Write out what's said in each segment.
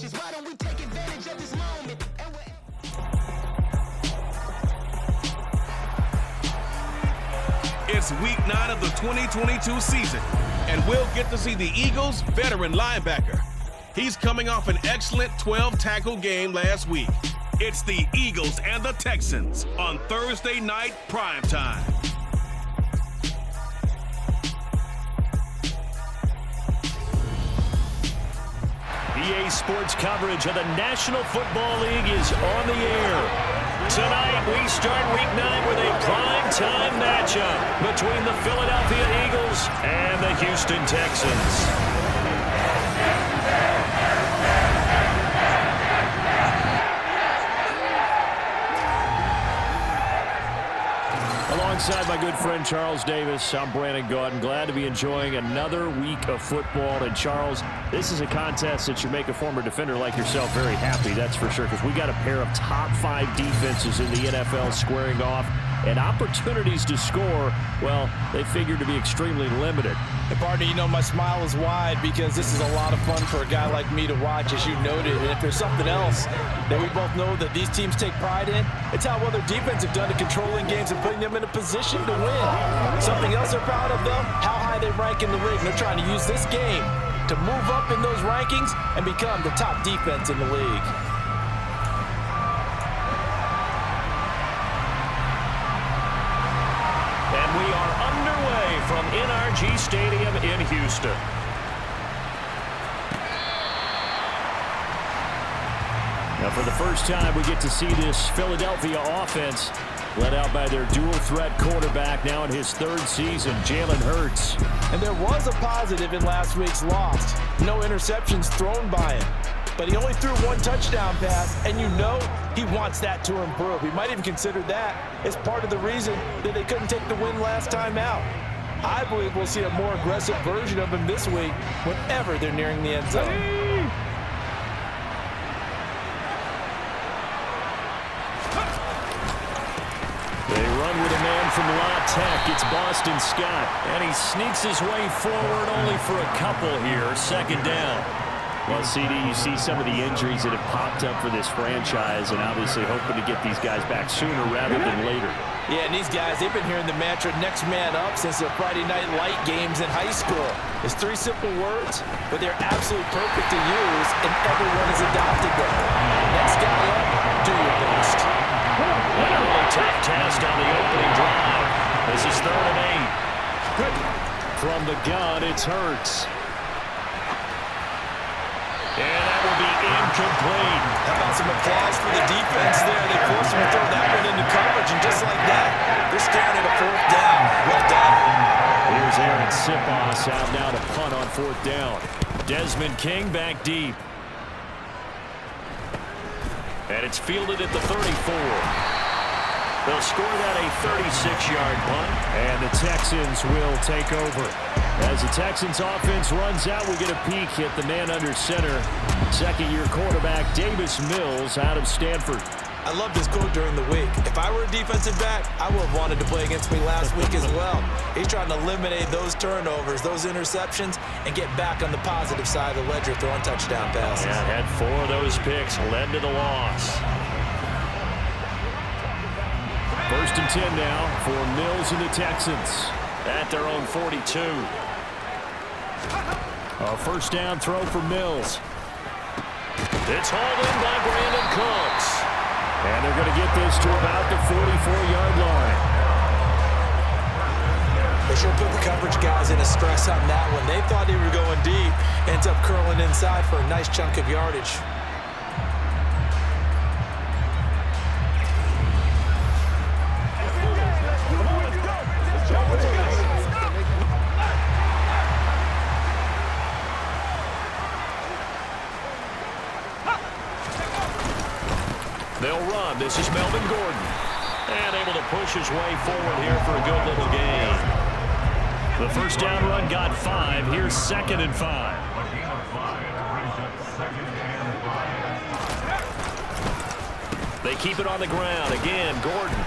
precious. Why don't we take advantage of this moment? It's week 9 of the 2022 season, and we'll get to see the Eagles' veteran linebacker. He's coming off an excellent 12-tackle game last week. It's the Eagles and the Texans on Thursday night primetime. EA Sports coverage of the National Football League is on the air. Tonight, we start Week 9 with a prime-time matchup between the Philadelphia Eagles and the Houston Texans. Alongside my good friend Charles Davis, I'm Brandon Gordon. Glad to be enjoying another week of football. And Charles, this is a contest that should make a former defender like yourself very happy, that's for sure, because we got a pair of top 5 defenses in the NFL squaring off. And opportunities to score, well, they figure to be extremely limited. And partner, you know, my smile is wide because this is a lot of fun for a guy like me to watch, as you noted. And if there's something else that we both know that these teams take pride in, it's how well their defense have done to controlling games and putting them in a position to win. Something else they're proud of, though, how high they rank in the league. They're trying to use this game to move up in those rankings and become the top defense in the league. We are underway from NRG Stadium in Houston. Now, for the first time, we get to see this Philadelphia offense led out by their dual-threat quarterback, now in his 3rd season, Jalen Hurts. And there was a positive in last week's loss. No interceptions thrown by him. But he only threw 1 touchdown pass, and you know he wants that to improve. He might even consider that as part of the reason that they couldn't take the win last time out. I believe we'll see a more aggressive version of him this week whenever they're nearing the end zone. They run with a man from La Tech. It's Boston Scott. And he sneaks his way forward only for a couple here. 2nd down. Well, CD, you see some of the injuries that have popped up for this franchise and obviously hoping to get these guys back sooner rather than later. Yeah, and these guys, they've been hearing the mantra next man up since their Friday night light games in high school. It's 3 simple words, but they're absolutely perfect to use, and everyone has adopted them. Next guy up, do your best. An early tough test on the opening drive. This is 3rd and 8. From the gun, it's Hurts. And that will be incomplete. How about some applause for the defense there? They forced him to throw that one into coverage, and just like that, they're staring at a 4th down. Well done. Here's Aaron Sipos out now to punt on 4th down. Desmond King back deep. And it's fielded at the 34. They'll score that a 36-yard punt, and the Texans will take over. As the Texans offense runs out, we get a peek at the man under center. 2nd-year quarterback Davis Mills out of Stanford. I love this quote during the week. If I were a defensive back, I would have wanted to play against me last week as well. He's trying to eliminate those turnovers, those interceptions, and get back on the positive side of the ledger throwing touchdown passes. Yeah, had 4 of those picks, led to the loss. 1st and 10 now for Mills and the Texans at their own 42. A 1st down throw for Mills. It's hauled in by Brandon Cooks. And they're going to get this to about the 44-yard line. They sure put the coverage guys in a stress on that one. They thought they were going deep. Ends up curling inside for a nice chunk of yardage. They'll run. This is Melvin Gordon. And able to push his way forward here for a good little gain. The 1st down run got 5. Here's 2nd and 5. They keep it on the ground. Again, Gordon.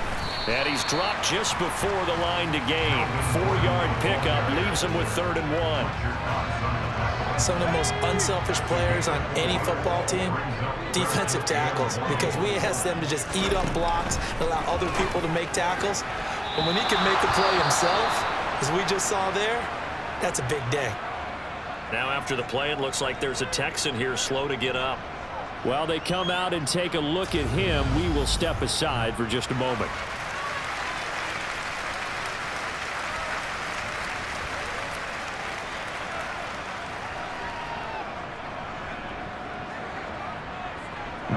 And he's dropped just before the line to gain. 4-yard pickup leaves him with 3rd and 1. some of the most unselfish players on any football team? Defensive tackles, because we ask them to just eat up blocks and allow other people to make tackles. And when he can make the play himself, as we just saw there, that's a big day. Now after the play, it looks like there's a Texan here slow to get up. While they come out and take a look at him, we will step aside for just a moment.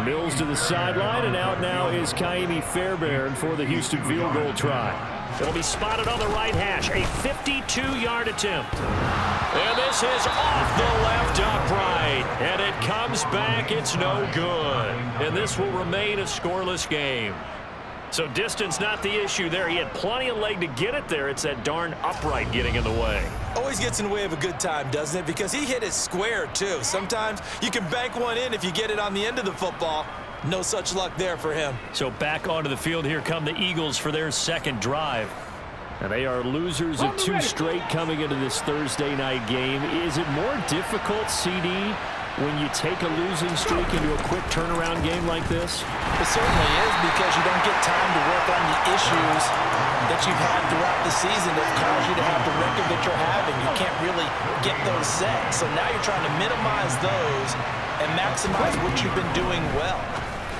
Mills to the sideline, and out now is Kaimi Fairbairn for the Houston field goal try. It'll be spotted on the right hash, a 52-yard attempt. And this is off the left upright, and it comes back. It's no good. And this will remain a scoreless game. So distance not the issue there. He had plenty of leg to get it there. It's that darn upright getting in the way. Always gets in the way of a good time, doesn't it? Because he hit it square, too. Sometimes you can bank one in if you get it on the end of the football. No such luck there for him. So back onto the field, here come the Eagles for their second drive. And they are losers of 2 straight coming into this Thursday night game. Is it more difficult, CD, when you take a losing streak into a quick turnaround game like this? It certainly is, because you don't get time to work on the issues that you've had throughout the season that cause you to have the record that you're having. You can't really get those set. So now you're trying to minimize those and maximize what you've been doing well.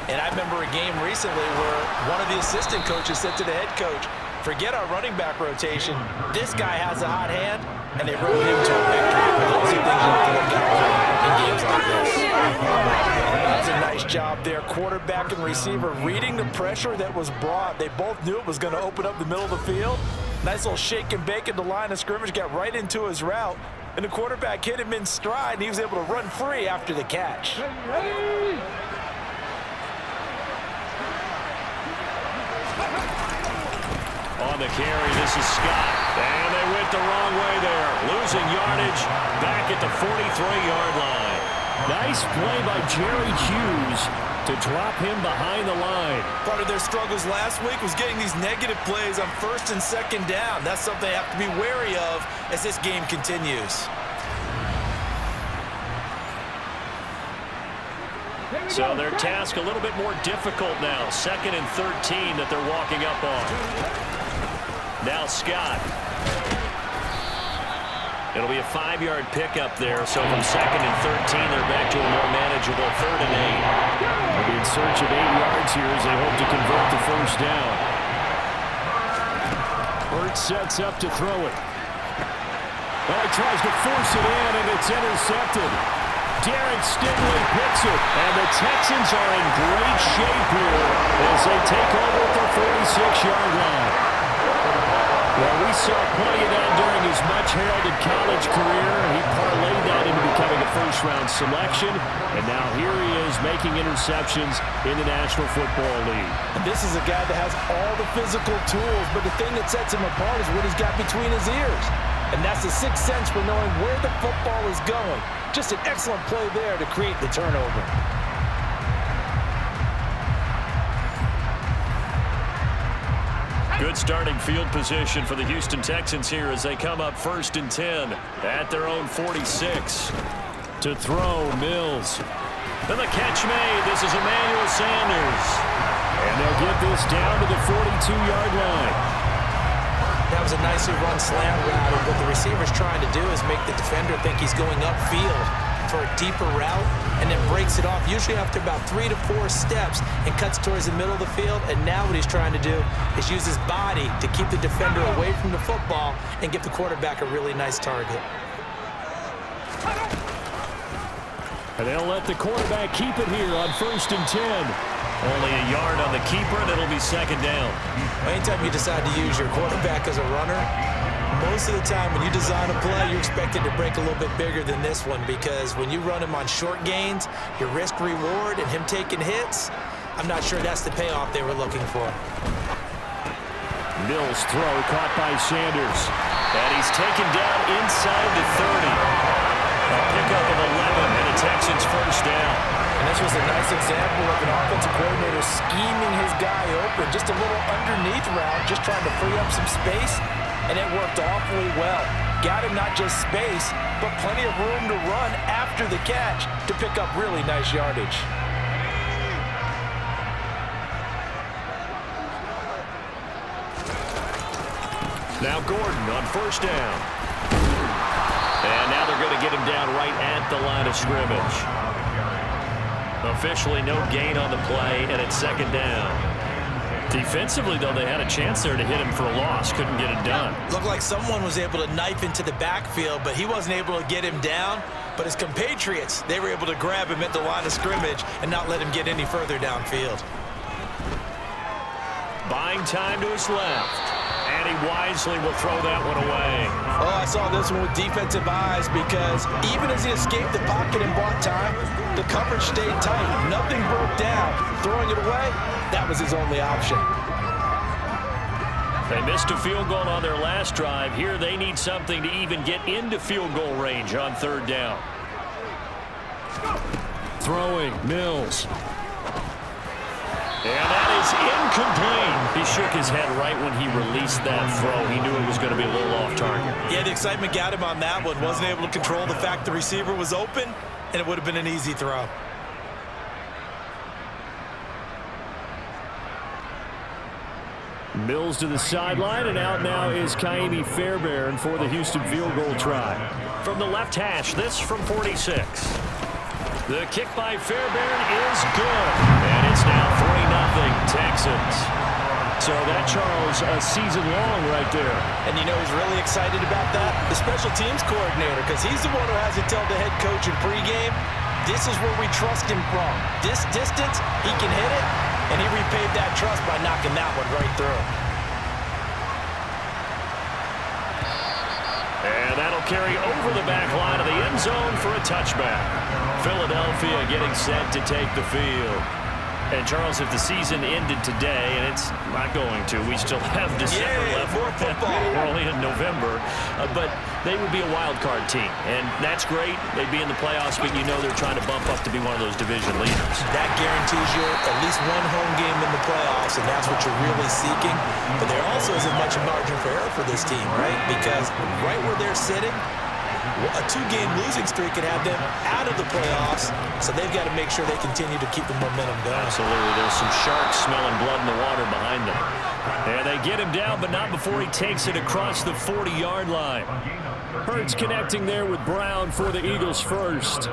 And I remember a game recently where one of the assistant coaches said to the head coach, forget our running back rotation. This guy has a hot hand, and they rode him to a victory. Those are things you have to look out for in games like this. That's a nice job there. Quarterback and receiver reading the pressure that was brought. They both knew it was going to open up the middle of the field. Nice little shake and bake at the line of scrimmage, got right into his route. And the quarterback hit him in stride, and he was able to run free after the catch. On the carry, this is Scott. And they went the wrong way there. Losing yardage back at the 43-yard line. Nice play by Jerry Hughes to drop him behind the line. Part of their struggles last week was getting these negative plays on 1st and 2nd down. That's something they have to be wary of as this game continues. So their task a little bit more difficult now. 2nd and 13 that they're walking up on. Now Scott. It'll be a 5-yard pickup there. So from 2nd and 13, they're back to a more manageable 3rd and 8. They'll be in search of 8 yards here as they hope to convert the first down. Hurts sets up to throw it. Well, he tries to force it in, and it's intercepted. Darren Stingley picks it, and the Texans are in great shape here as they take over at their 46-yard line. Well, we saw plenty of that during his much-heralded college career. He parlayed that into becoming a first-round selection, and now here he is making interceptions in the National Football League. And this is a guy that has all the physical tools, but the thing that sets him apart is what he's got between his ears. And that's the sixth sense for knowing where the football is going. Just an excellent play there to create the turnover. Good starting field position for the Houston Texans here as they come up 1st and 10 at their own 46. To throw, Mills. And the catch made. This is Emmanuel Sanders. And they'll get this down to the 42-yard line. That was a nicely run slant route, and what the receiver's trying to do is make the defender think he's going upfield for a deeper route, and then breaks it off, usually after about 3 to 4 steps, and cuts towards the middle of the field. And now what he's trying to do is use his body to keep the defender away from the football and give the quarterback a really nice target. And they'll let the quarterback keep it here on 1st and 10. Only a yard on the keeper, and it'll be 2nd down. Anytime you decide to use your quarterback as a runner, most of the time when you design a play, you're expected to break a little bit bigger than this one, because when you run him on short gains, your risk-reward and him taking hits, I'm not sure that's the payoff they were looking for. Mills throw caught by Sanders. And he's taken down inside the 30. A pickup of 11 and a Texans first down. And this was a nice example of an offensive coordinator scheming his guy open. Just a little underneath route, just trying to free up some space, and it worked awfully well. got him not just space, but plenty of room to run after the catch to pick up really nice yardage. Now Gordon on first down. And now they're going to get him down right at the line of scrimmage. Officially no gain on the play, and it's second down. Defensively, though, they had a chance there to hit him for a loss. Couldn't get it done. Looked like someone was able to knife into the backfield, but he wasn't able to get him down. But his compatriots, they were able to grab him at the line of scrimmage and not let him get any further downfield. Buying time to his left. And he wisely will throw that one away. Oh, I saw this one with defensive eyes because even as he escaped the pocket and bought time, the coverage stayed tight. Nothing broke down. Throwing it away, that was his only option. They missed a field goal on their last drive. Here they need something to even get into field goal range on third down. Throwing, Mills. And that is incomplete. He shook his head right when he released that throw. He knew it was going to be a little off target. Yeah, the excitement got him on that one. Wasn't able to control the fact the receiver was open, and it would have been an easy throw. Mills to the sideline, and out now is Kaimi Fairbairn for the Houston field goal try. From the left hash, this from 46. The kick by Fairbairn is good. And it's now 3-0 Texans. So that, Charles, a season long right there. And you know who's really excited about that? The special teams coordinator, because he's the one who has to tell the head coach in pregame, this is where we trust him from. This distance, he can hit it, and he repaid that trust by knocking that one right through. And that'll carry over the back line of the end zone for a touchback. Philadelphia getting set to take the field. And, Charles, if the season ended today, and it's not going to, we still have December left. More football. We're only in November. But they would be a wild card team. And that's great. They'd be in the playoffs, but you know they're trying to bump up to be one of those division leaders. That Guarantees you at least one home game in the playoffs, and that's what you're really seeking. But there also isn't much margin for error for this team, right? Because right where they're sitting, a 2-game losing streak could have them out of the playoffs, so they've got to make sure they continue to keep the momentum going. Absolutely. There's some sharks smelling blood in the water behind them. And they get him down, but not before he takes it across the 40-yard line. Hurts connecting there with Brown for the Eagles first.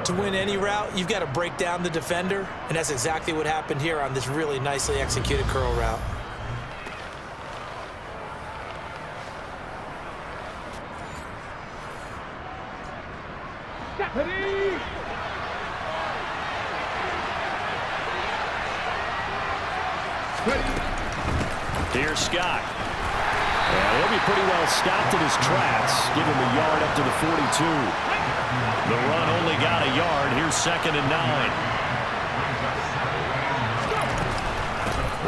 To win any route, you've got to break down the defender, and that's exactly what happened here on this really nicely executed curl route. Here's Scott. And he'll be pretty well stopped in his tracks. Give him a yard up to the 42. The run only got a yard. Here's 2nd and 9.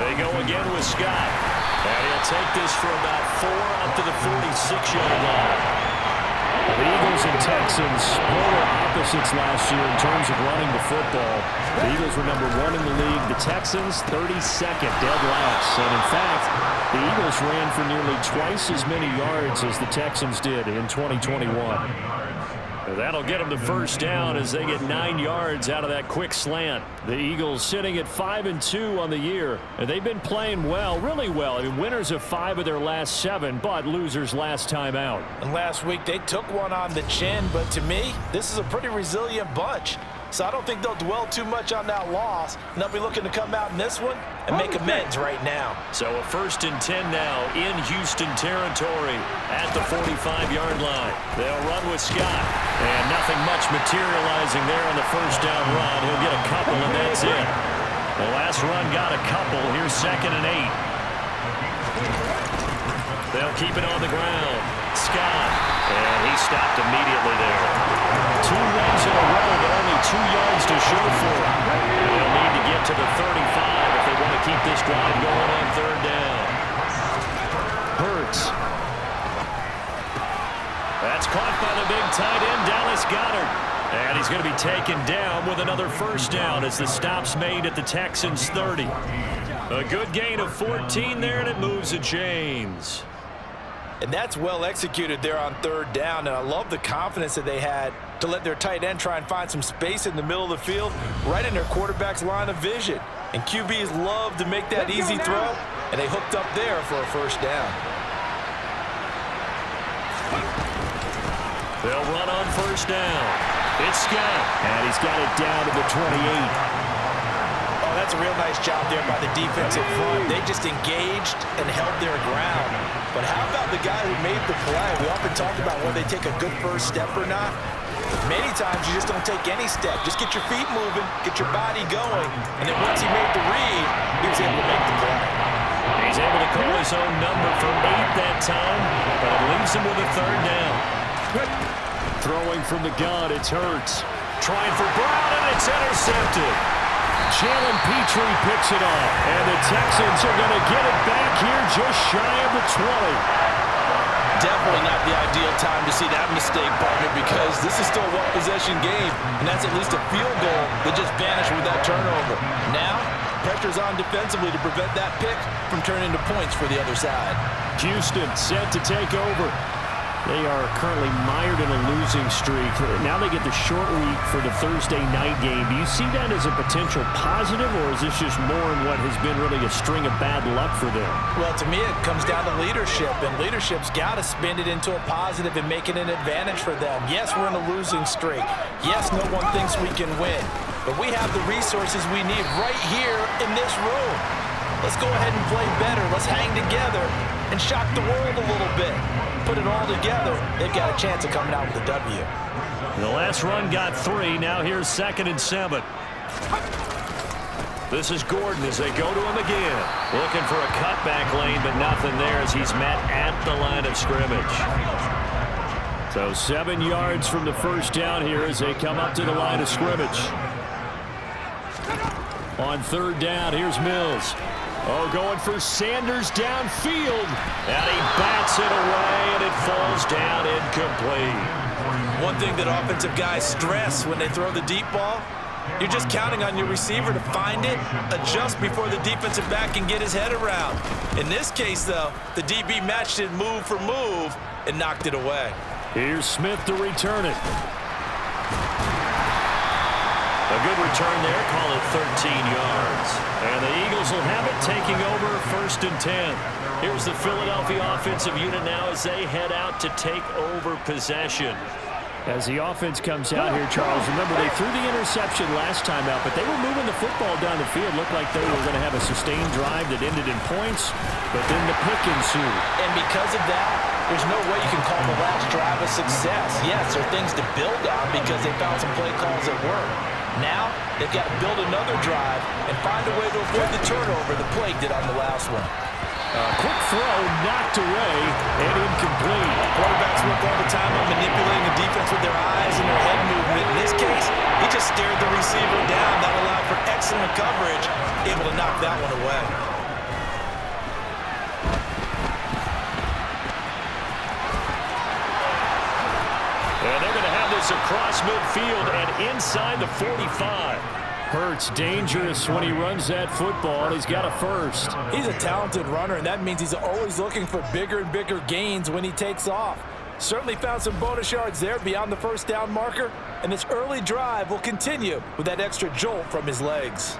They go again with Scott. And he'll take this for about 4 up to the 46-yard line. The Eagles and Texans, polar opposites last year in terms of running the football. The Eagles were number 1 in the league. The Texans, 32nd, dead last. And in fact, the Eagles ran for nearly twice as many yards as the Texans did in 2021. That'll get them the first down as they get 9 yards out of that quick slant. The Eagles sitting at 5-2 on the year. And they've been playing well, really well. I mean, winners of 5 of their last 7, but losers last time out. And last week they took one on the chin, but to me, this is a pretty resilient bunch. So I don't think they'll dwell too much on that loss. And they'll be looking to come out in this one and make amends right now. So a 1st and 10 now in Houston territory at the 45-yard line. They'll run with Scott. And nothing much materializing there on the first down run. He'll get a couple, and that's it. The last run got a couple. Here's 2nd and 8. They'll keep it on the ground. Scott. And he stopped immediately there. 2 runs in a row, but only 2 yards to show for him. They'll need to get to the 35 if they want to keep this drive going on 3rd down. Hurts. That's caught by the big tight end, Dallas Goedert. And he's going to be taken down with another first down as the stop's made at the Texans' 30. A good gain of 14 there, and it moves the chains. And that's well executed there on third down. And I love the confidence that they had to let their tight end try and find some space in the middle of the field, right in their quarterback's line of vision. And QBs love to make that easy throw, and they hooked up there for a first down. They'll run on first down. It's Scott, and he's got it down to the 28. Oh, that's a real nice job there by the defensive front. They just engaged and held their ground. But how about the guy who made the play? We often talk about whether they take a good first step or not. Many times you just don't take any step. Just get your feet moving, get your body going, and then once he made the read, he was able to make the play. He's able to call his own number for 8 that time, but it leaves him with a third down. Throwing from the gun, it's Hurts. Trying for Brown, and it's intercepted. Jalen Petrie picks it off, and the Texans are going to get it back here just shy of the 20. Definitely not the ideal time to see that mistake, partner, because this is still a one-possession game, and that's at least a field goal that just vanished with that turnover. Now, pressure's on defensively to prevent that pick from turning into points for the other side. Houston set to take over. They are currently mired in a losing streak. Now they get the short week for the Thursday night game. Do you see that as a potential positive, or is this just more in what has been really a string of bad luck for them? Well, to me, it comes down to leadership, and leadership's got to spin it into a positive and make it an advantage for them. Yes, we're in a losing streak. Yes, no one thinks we can win, but we have the resources we need right here in this room. Let's go ahead and play better. Let's hang together and shock the world a little bit. Put it all together, they've got a chance of coming out with a W. The last run got 3. Now here's 2nd and 7. This is Gordon as they go to him again. Looking for a cutback lane, but nothing there as he's met at the line of scrimmage. So 7 yards from the first down here as they come up to the line of scrimmage. On third down, here's Mills. Oh, going for Sanders downfield. And he bats it away, and it falls down incomplete. One thing that offensive guys stress when they throw the deep ball, you're just counting on your receiver to find it, adjust before the defensive back can get his head around. In this case, though, the DB matched it move for move and knocked it away. Here's Smith to return it. A good return there, call it 13 yards. And the Eagles will have it, taking over 1st and 10. Here's the Philadelphia offensive unit now as they head out to take over possession. As the offense comes out here, Charles, remember they threw the interception last time out, but they were moving the football down the field. Looked like they were going to have a sustained drive that ended in points, but then the pick ensued. And because of that, there's no way you can call the last drive a success. Yes, there are things to build on because they found some play calls that work. Now, they've got to build another drive and find a way to avoid the turnover the Plague did on the last one. Quick throw, knocked away, and incomplete. Quarterbacks work all the time on manipulating the defense with their eyes and their head movement. In this case, he just stared the receiver down. That allowed for excellent coverage, able to knock that one away. And they're going to have this across midfield and inside the 45. Hurts dangerous when he runs that football, and he's got a first. He's a talented runner, and that means he's always looking for bigger and bigger gains when he takes off. Certainly found some bonus yards there beyond the first down marker, and this early drive will continue with that extra jolt from his legs.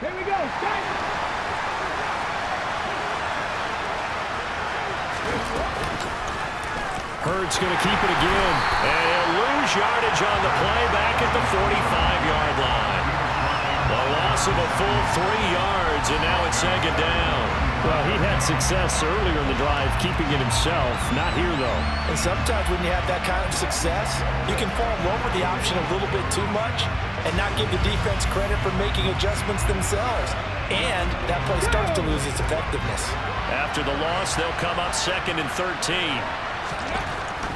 Here we go. Hurts going to keep it again. And he'll lose yardage on the play back at the 45-yard line. The loss of a full 3 yards, and now it's 2nd down. Well, he had success earlier in the drive, keeping it himself. Not here, though. And sometimes when you have that kind of success, you can fall in love with the option a little bit too much and not give the defense credit for making adjustments themselves. And that play starts to lose its effectiveness. After the loss, they'll come up 2nd and 13.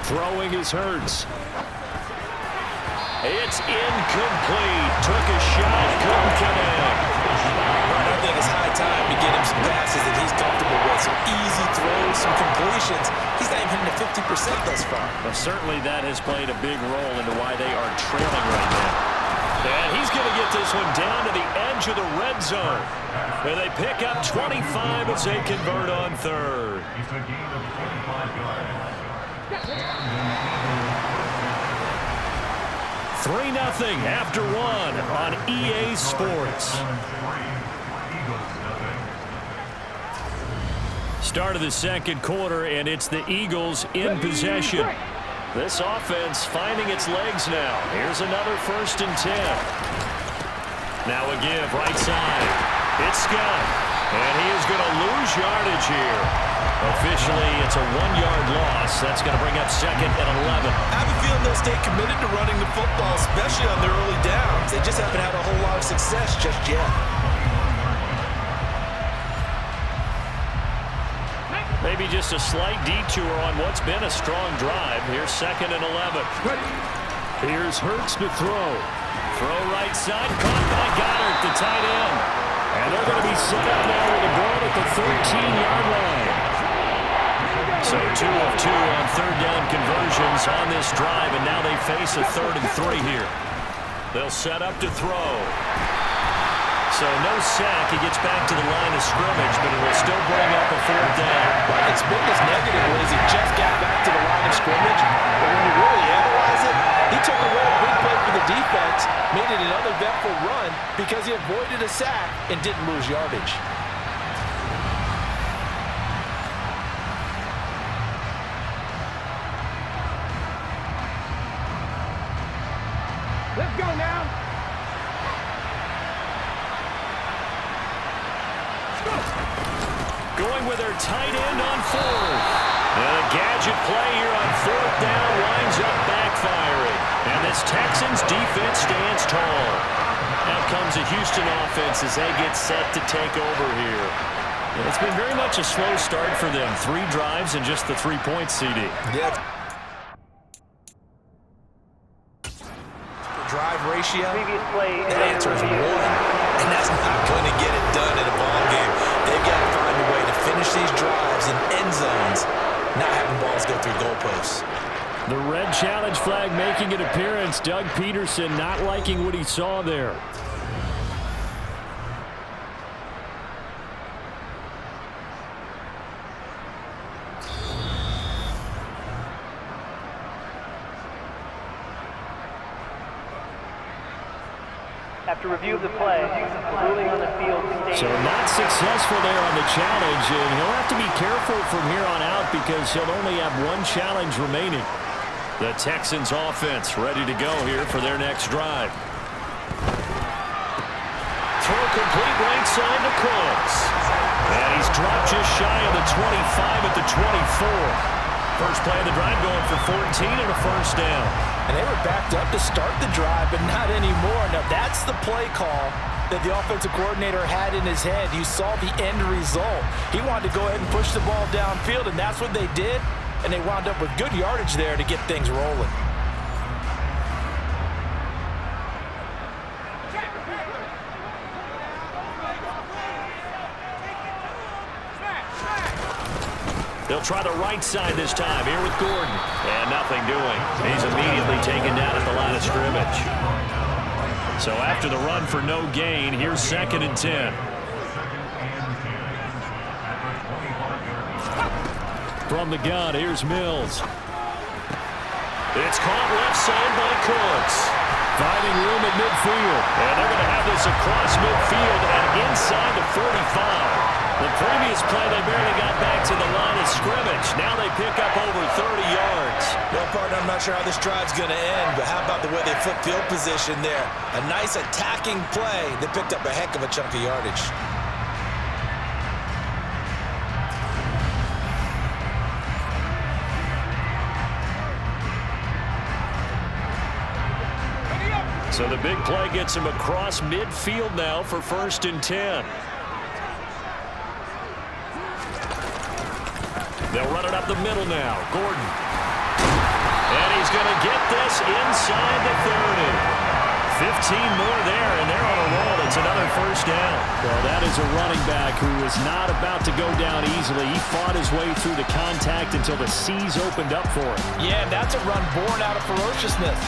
Throwing is Hurts. It's incomplete. Took a shot, couldn't connect. I think it's high time to get him some passes that he's comfortable with. Some easy throws, some completions. He's not even hitting the 50% thus far. Well, certainly that has played a big role into why they are trailing right now. And he's going to get this one down to the edge of the red zone. And they pick up 25 as they convert on third. 3-0 after one on EA Sports. Start of the second quarter, and it's the Eagles in possession. This offense finding its legs now. Here's another 1st and 10. Now a give right side. It's Scott, and he is going to lose yardage here. Officially, it's a 1-yard loss. That's going to bring up 2nd and 11. I have a feeling they'll stay committed to running the football, especially on their early downs. They just haven't had a whole lot of success just yet. Maybe just a slight detour on what's been a strong drive. Here's 2nd and 11. Here's Hurts to throw. Throw right side, caught by Goddard, the tight end. And they're going to be set up now with a ball at the 13-yard line. So 2 of 2 on 3rd down conversions on this drive, and now they face a 3rd and 3 here. They'll set up to throw. So no sack. He gets back to the line of scrimmage, but it will still bring up a 4th down. Its biggest negative was he just got back to the line of scrimmage, but when you really analyze it, he took away a big play for the defense, made it an uneventful run because he avoided a sack and didn't lose yardage. Let's go now. Going with their tight end on 4th. And a gadget play here on 4th down winds up backfiring. And this Texans defense stands tall. Now comes a Houston offense as they get set to take over here. And it's been very much a slow start for them. 3 drives and just the 3 points, CD. Yeah. Drive ratio, the answer is 1. And that's not going to get it done in a ball game. They've got to find a way to finish these drives in end zones, not having balls go through goalposts. The red challenge flag making an appearance. Doug Peterson not liking what he saw there. After review of the play, ruling on the field stays. So not successful there on the challenge, and he'll have to be careful from here on out because he'll only have 1 challenge remaining. The Texans offense ready to go here for their next drive. Throw complete right side to Cooks. And he's dropped just shy of the 25 at the 24. First play of the drive going for 14 and a 1st down. And they were backed up to start the drive, but not anymore. Now, that's the play call that the offensive coordinator had in his head. You saw the end result. He wanted to go ahead and push the ball downfield, and that's what they did. And they wound up with good yardage there to get things rolling. They'll try the right side this time here with Gordon. And nothing doing. He's immediately taken down at the line of scrimmage. So after the run for no gain, here's 2nd and 10. From the gun, here's Mills. It's caught left side by Cooks. Finding room at midfield. And they're going to have this across midfield and inside the 45. The previous play, they barely got back to the line of scrimmage. Now they pick up over 30 yards. Well, partner, I'm not sure how this drive's going to end, but how about the way they flip field position there? A nice attacking play that picked up a heck of a chunk of yardage. So the big play gets him across midfield now for 1st and 10. They'll run it up the middle now. Gordon. And he's going to get this inside the 30. 15 more there, and they're on a roll. It's another first down. Well, that is a running back who is not about to go down easily. He fought his way through the contact until the seas opened up for him. Yeah, and that's a run born out of ferociousness.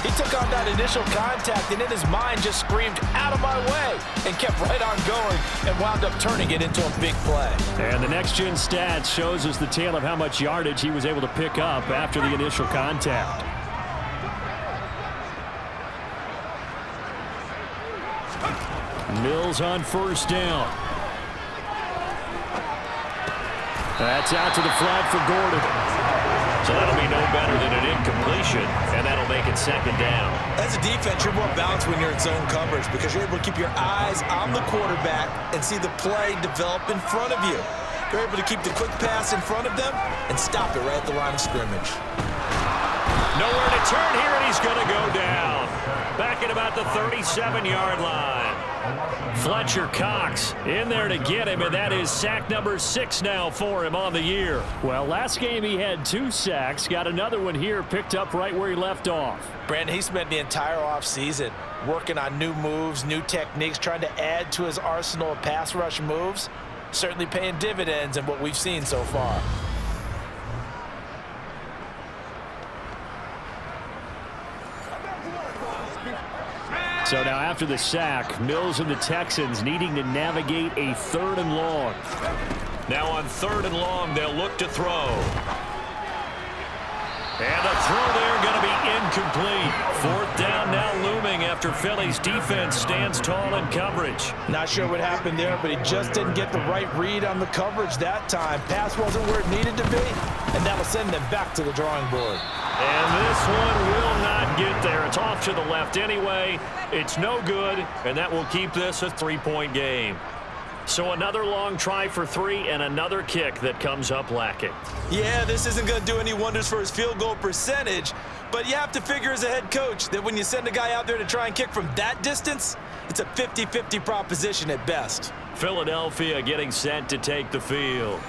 He took on that initial contact and in his mind just screamed, "Out of my way," and kept right on going and wound up turning it into a big play. And the next-gen stats shows us the tale of how much yardage he was able to pick up after the initial contact. Mills on first down. That's out to the flat for Gordon. So that'll be no better than an incompletion, and that'll make it second down. As a defense, you're more balanced when you're in zone coverage because you're able to keep your eyes on the quarterback and see the play develop in front of you. You're able to keep the quick pass in front of them and stop it right at the line of scrimmage. Nowhere to turn here, and he's going to go down. Back at about the 37-yard line. Fletcher Cox in there to get him, and that is sack number 6 now for him on the year. Well, last game he had 2 sacks. Got another one here, picked up right where he left off. Brandon, he spent the entire offseason working on new moves, new techniques, trying to add to his arsenal of pass rush moves. Certainly paying dividends in what we've seen so far. So now after the sack, Mills and the Texans needing to navigate a 3rd and long. Now on 3rd and long, they'll look to throw. And the throw there going to be incomplete. 4th down now looming after Philly's defense stands tall in coverage. Not sure what happened there, but he just didn't get the right read on the coverage that time. Pass wasn't where it needed to be, and that'll send them back to the drawing board. And this one will not get there. It's off to the left anyway. It's no good, and that will keep this a 3-point game. So another long try for 3 and another kick that comes up lacking. Yeah, this isn't going to do any wonders for his field goal percentage, but you have to figure as a head coach that when you send a guy out there to try and kick from that distance, it's a 50-50 proposition at best. Philadelphia getting set to take the field.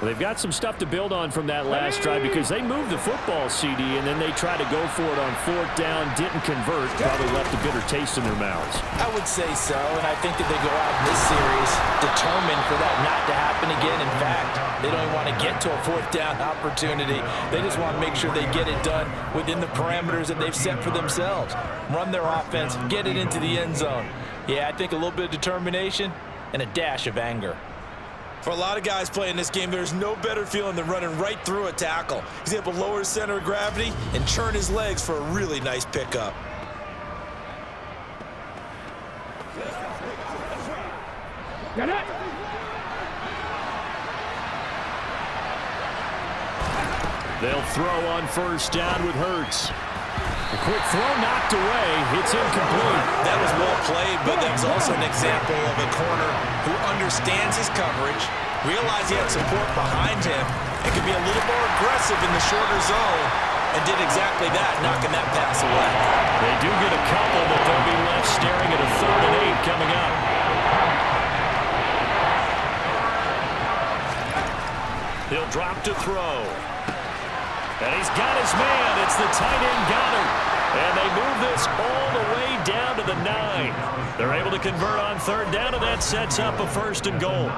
Well, they've got some stuff to build on from that last drive because they moved the football, CD, and then they tried to go for it on 4th down, didn't convert, probably left a bitter taste in their mouths. I would say so, and I think that they go out in this series determined for that not to happen again. In fact, they don't even want to get to a 4th down opportunity. They just want to make sure they get it done within the parameters that they've set for themselves. Run their offense, get it into the end zone. Yeah, I think a little bit of determination and a dash of anger. For a lot of guys playing this game, there's no better feeling than running right through a tackle. He's able to lower his center of gravity and churn his legs for a really nice pickup. Got it. They'll throw on 1st down with Hurts. A quick throw knocked away. It's incomplete. That was well played, but that was also an example of a corner who understands his coverage, realized he had support behind him, and could be a little more aggressive in the shorter zone, and did exactly that, knocking that pass away. They do get a couple, but they'll be left staring at a 3rd and 8 coming up. He'll drop to throw. And he's got his man. It's the tight end Goddard. And they move this all the way down to the 9. They're able to convert on 3rd down, and that sets up a 1st and goal.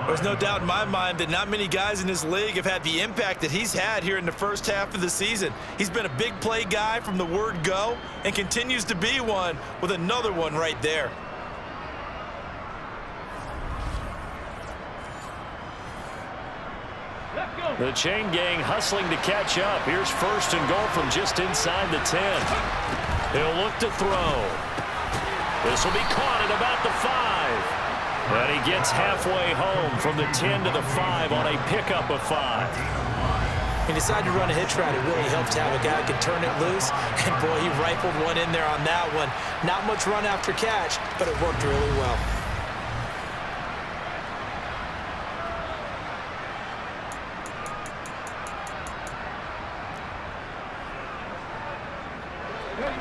There's no doubt in my mind that not many guys in this league have had the impact that he's had here in the first half of the season. He's been a big play guy from the word go and continues to be one with another one right there. The chain gang hustling to catch up. Here's 1st and goal from just inside the 10. He'll look to throw. This will be caught at about the 5. And he gets halfway home from the 10 to the 5 on a pickup of 5. He decided to run a hitch route. It really helped to have a guy who could turn it loose. And boy, he rifled one in there on that one. Not much run after catch, but it worked really well.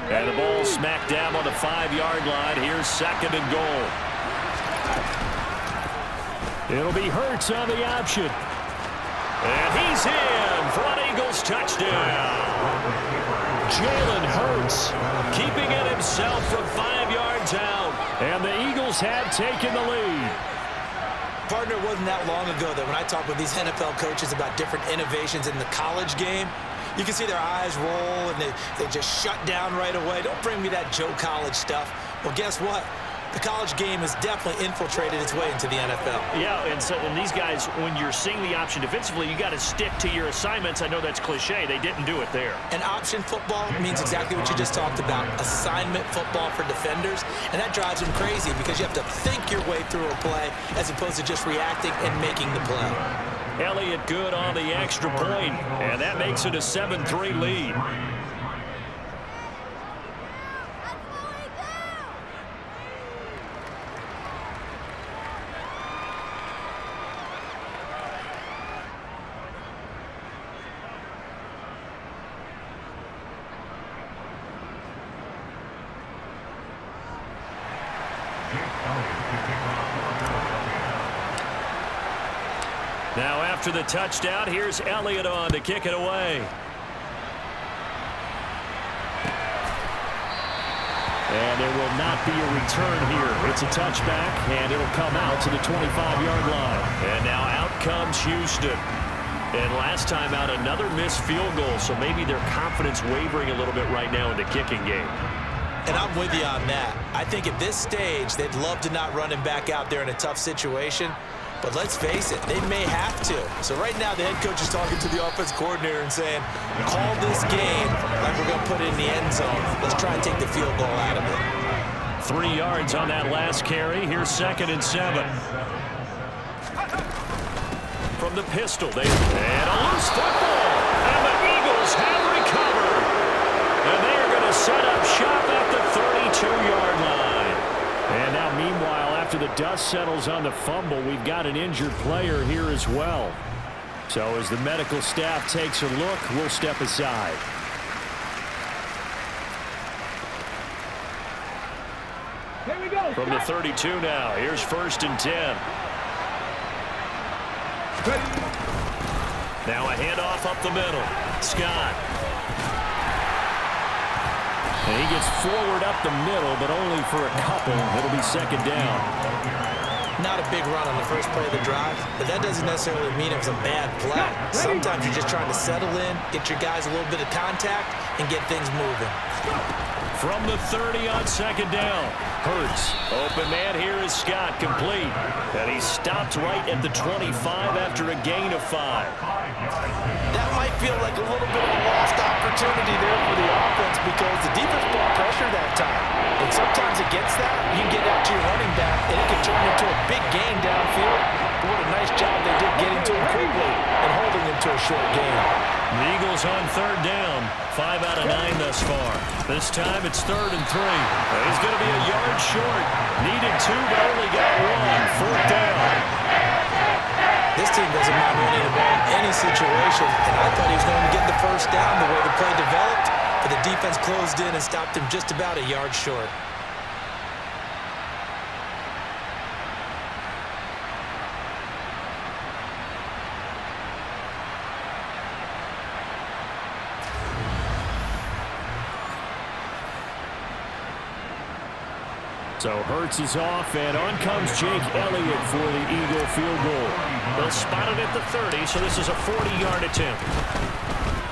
And the ball smacked down on the 5-yard line. Here's 2nd and goal. It'll be Hurts on the option. And he's in for an Eagles touchdown. Jalen Hurts keeping it at himself from 5 yards out. And the Eagles have taken the lead. Partner, it wasn't that long ago that when I talk with these NFL coaches about different innovations in the college game, you can see their eyes roll and they just shut down right away. Don't bring me that Joe College stuff. Well, guess what? The college game has definitely infiltrated its way into the NFL. Yeah, and these guys, when you're seeing the option defensively, you got to stick to your assignments. I know that's cliche. They didn't do it there. And option football means exactly what you just talked about, assignment football for defenders, and that drives them crazy because you have to think your way through a play as opposed to just reacting and making the play. Elliott good on the extra point, and that makes it a 7-3 lead. Now after the touchdown, here's Elliott on to kick it away. And there will not be a return here. It's a touchback, and it'll come out to the 25-yard line. And now out comes Houston. And last time out, another missed field goal, so maybe their confidence wavering a little bit right now in the kicking game. And I'm with you on that. I think at this stage, they'd love to not run him back out there in a tough situation. But let's face it, they may have to. So right now, the head coach is talking to the offense coordinator and saying, call this game like we're going to put it in the end zone. Let's try and take the field goal out of it. 3 yards on that last carry. Here's 2nd and 7. From the pistol, and a loose football. And the Eagles have recovered. And they are going to set up shop at the 32-yard line. And now, meanwhile, after the dust settles on the fumble, we've got an injured player here as well. So as the medical staff takes a look, we'll step aside. Here we go. From the 32 now, here's 1st and 10. Now a handoff up the middle. Scott. And he gets forward up the middle, but only for a couple. It'll be 2nd down. Not a big run on the first play of the drive, but that doesn't necessarily mean it was a bad play. Sometimes you're just trying to settle in, get your guys a little bit of contact, and get things moving. From the 30 on 2nd down. Hurts. Open man here is Scott, complete. And he stopped right at the 25 after a gain of 5. That might feel like a little bit of a lost opportunity there for the offense because the defense brought pressure that time. And sometimes against that, you can get out to your running back, and it can turn into a big gain downfield. But what a nice job they did getting to him quickly and holding him to a short gain. The Eagles on 3rd down. 5 out of 9 thus far. This time it's 3rd and 3. He's going to be a yard short. Needed 2, but only got 1. 4th down. This team doesn't mind running the ball in any situation, and I thought he was going to get the 1st down the way the play developed, but the defense closed in and stopped him just about a yard short. So Hurts is off, and on comes Jake Elliott for the Eagle field goal. They'll spot it at the 30, so this is a 40-yard attempt.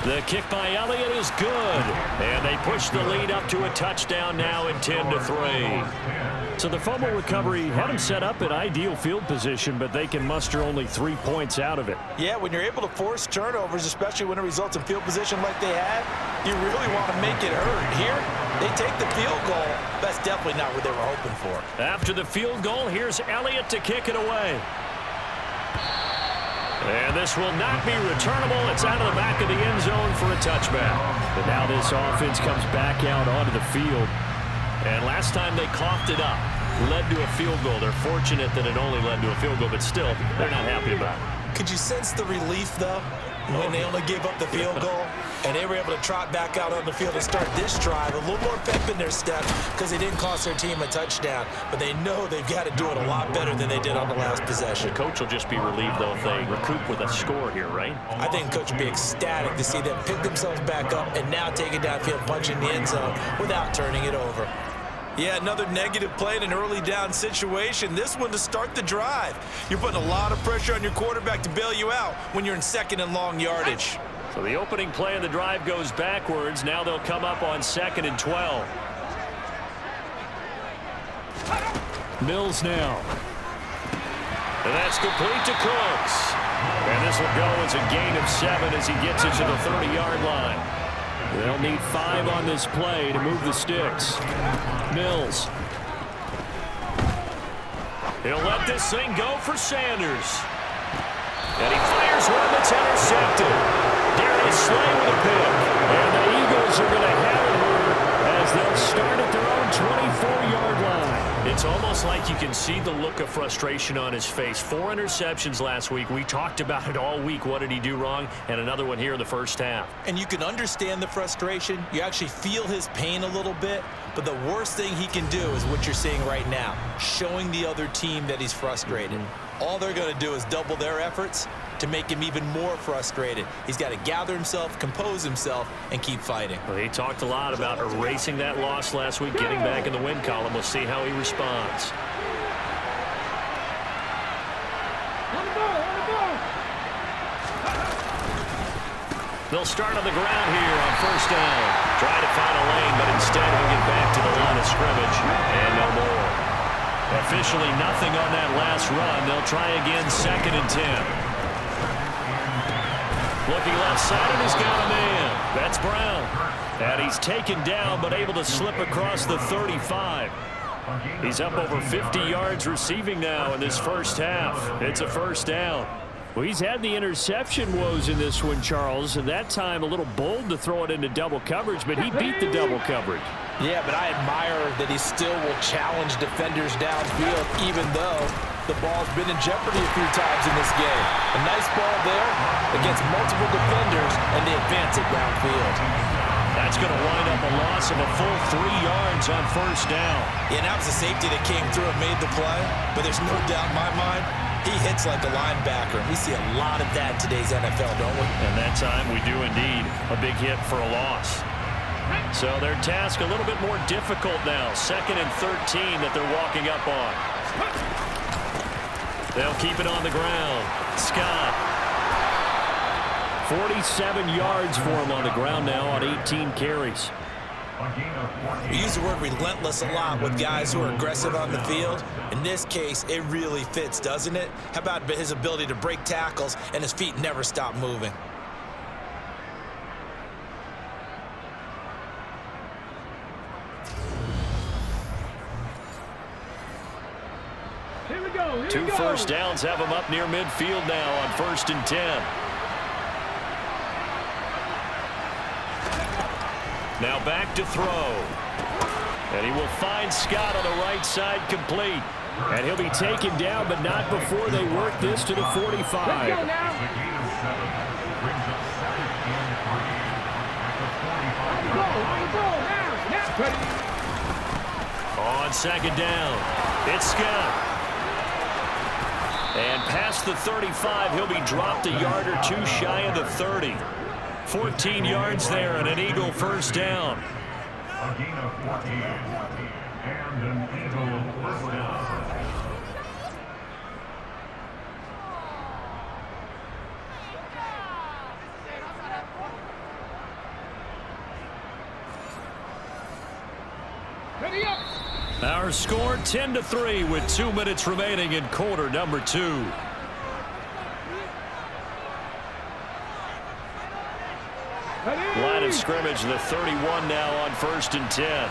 The kick by Elliott is good, and they push the lead up to a touchdown now at 10-3. So the fumble recovery had them set up in ideal field position, but they can muster only 3 points out of it. Yeah, when you're able to force turnovers, especially when it results in field position like they had, you really want to make it hurt. Here, they take the field goal. That's definitely not what they were hoping for. After the field goal, here's Elliott to kick it away. And this will not be returnable. It's out of the back of the end zone for a touchback. But now this offense comes back out onto the field. And last time they coughed it up, led to a field goal. They're fortunate that it only led to a field goal, but still, they're not happy about it. Could you sense the relief, though? when they only gave up the field goal, and they were able to trot back out on the field and start this drive. A little more pep in their step because they didn't cost their team a touchdown, but they know they've got to do it a lot better than they did on the last possession. The coach will just be relieved, though, if they recoup with a score here, right? I think the coach will be ecstatic to see them pick themselves back up and now take it downfield, punch in the end zone without turning it over. Yeah, another negative play in an early down situation. This one to start the drive. You're putting a lot of pressure on your quarterback to bail you out when you're in second and long yardage. So the opening play of the drive goes backwards. Now they'll come up on 2nd and 12. Mills now. And that's complete to Cooks. And this will go as a gain of 7 as he gets it to the 30-yard line. They'll need 5 on this play to move the sticks. Mills. He'll let this thing go for Sanders. And he fires one that's intercepted. Darius Slay with a pick. And the Eagles are going to have it here as they'll start at their own 24-yard line. It's almost like you can see the look of frustration on his face. 4 interceptions last week. We talked about it all week. What did he do wrong? And another one here in the first half. And you can understand the frustration. You actually feel his pain a little bit. But the worst thing he can do is what you're seeing right now, showing the other team that he's frustrated. All they're going to do is double their efforts to make him even more frustrated. He's got to gather himself, compose himself, and keep fighting. Well, he talked a lot about erasing that loss last week, getting back in the win column. We'll see how he responds. They'll start on the ground here on first down. Try to find a lane, but instead he'll get back to the line of scrimmage. And no more. Officially nothing on that last run. They'll try again 2nd and 10. Looking left side, and he's got a man. That's Brown. And he's taken down, but able to slip across the 35. He's up over 50 yards receiving now in this first half. It's a first down. Well, he's had the interception woes in this one, Charles, and that time a little bold to throw it into double coverage, but he beat the double coverage. Yeah, but I admire that he still will challenge defenders downfield, even though the ball's been in jeopardy a few times in this game. A nice ball there against multiple defenders, and they advance it downfield. That's going to wind up a loss of a full 3 yards on first down. Yeah, and that was the safety that came through and made the play, but there's no doubt in my mind he hits like a linebacker. We see a lot of that in today's NFL, don't we? And that time we do indeed. A big hit for a loss. So their task a little bit more difficult now. 2nd and 13 that they're walking up on. They'll keep it on the ground. Scott. 47 yards for him on the ground now on 18 carries. We use the word relentless a lot with guys who are aggressive on the field. In this case, it really fits, doesn't it? How about his ability to break tackles and his feet never stop moving? Here we go. Two first downs have him up near midfield now on 1st and 10. Now back to throw. And he will find Scott on the right side complete. And he'll be taken down, but not before they work this to the 45. Let's go now. On 2nd down, it's Scott. And past the 35, he'll be dropped a yard or two shy of the 30. 14 yards there and an Eagle first down. A gain of 14 and an Eagle first down. Ready up. Our score 10-3 with 2 minutes remaining in quarter number 2. Line of scrimmage, the 31 now on 1st and 10.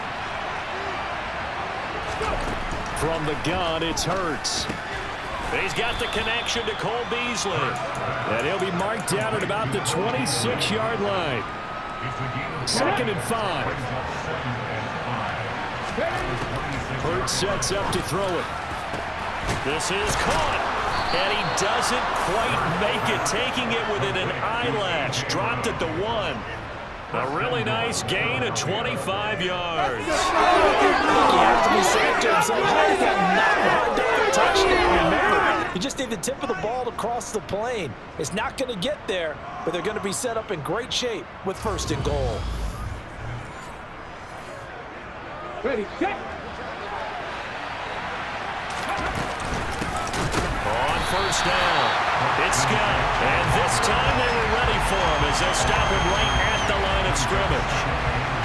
From the gun, it's Hurts. He's got the connection to Cole Beasley. And he'll be marked down at about the 26-yard line. 2nd and 5. Hurts sets up to throw it. This is caught. And he doesn't quite make it, taking it within an eyelash. Dropped at the 1. A really nice gain of 25 yards. You have to be saying to himself, how did that not wind up a touchdown? Remember, you just need the tip of the ball to cross the plane. It's not going to get there, but they're going to be set up in great shape with 1st and goal. Ready, set. On 1st down, it's Scott. And this time they were ready for him as they'll stop him right at the line of scrimmage.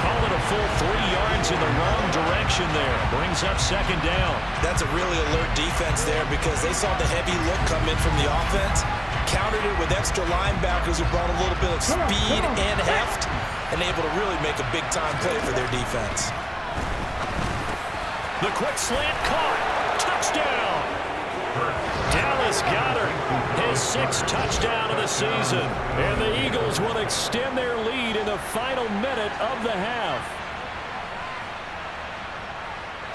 Call it a full 3 yards in the wrong direction there. Brings up 2nd down. That's a really alert defense there because they saw the heavy look come in from the offense, countered it with extra linebackers who brought a little bit of speed and heft, and able to really make a big-time play for their defense. The quick slant caught. Touchdown. Dallas Goedert, his 6th touchdown of the season. And the Eagles will extend their lead in the final minute of the half.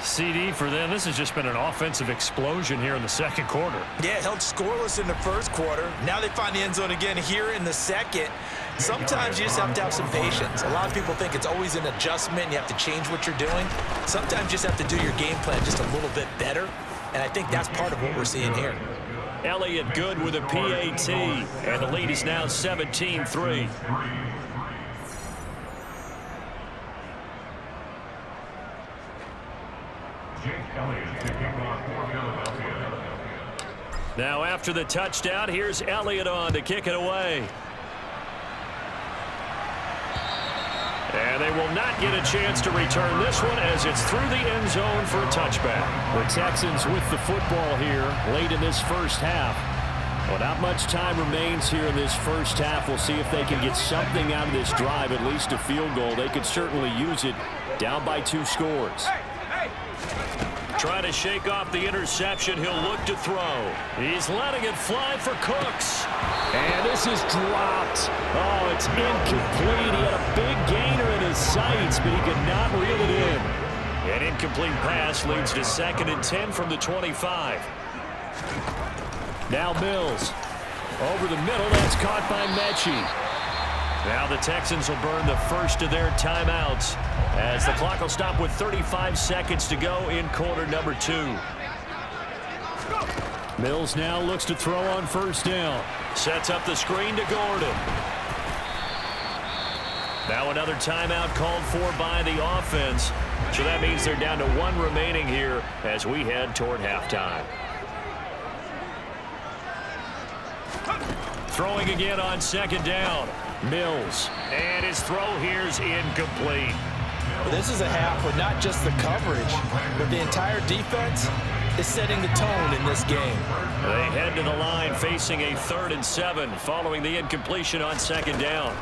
CD for them. This has just been an offensive explosion here in the 2nd quarter. Yeah, held scoreless in the 1st quarter. Now they find the end zone again here in the 2nd. Sometimes you just have to have some patience. A lot of people think it's always an adjustment. You have to change what you're doing. Sometimes you just have to do your game plan just a little bit better. And I think that's part of what we're seeing here. Elliott good with a PAT. And the lead is now 17-3. Now after the touchdown, here's Elliott on to kick it away. And they will not get a chance to return this one as it's through the end zone for a touchback. The Texans with the football here late in this 1st half. Well, not much time remains here in this 1st half. We'll see if they can get something out of this drive, at least a field goal. They could certainly use it down by 2 scores. Trying to shake off the interception. He'll look to throw. He's letting it fly for Cooks. And this is dropped. Oh, it's incomplete. He had a big gainer in his sights, but he could not reel it in. An incomplete pass leads to 2nd and 10 from the 25. Now Mills. Over the middle. That's caught by Mechie. Now the Texans will burn the 1st of their timeouts as the clock will stop with 35 seconds to go in quarter number 2. Mills now looks to throw on 1st down. Sets up the screen to Gordon. Now another timeout called for by the offense. So that means they're down to 1 remaining here as we head toward halftime. Throwing again on 2nd down. Mills. And his throw here's incomplete. Well, this is a half where not just the coverage, but the entire defense is setting the tone in this game. They head to the line facing a 3rd and 7 following the incompletion on 2nd down.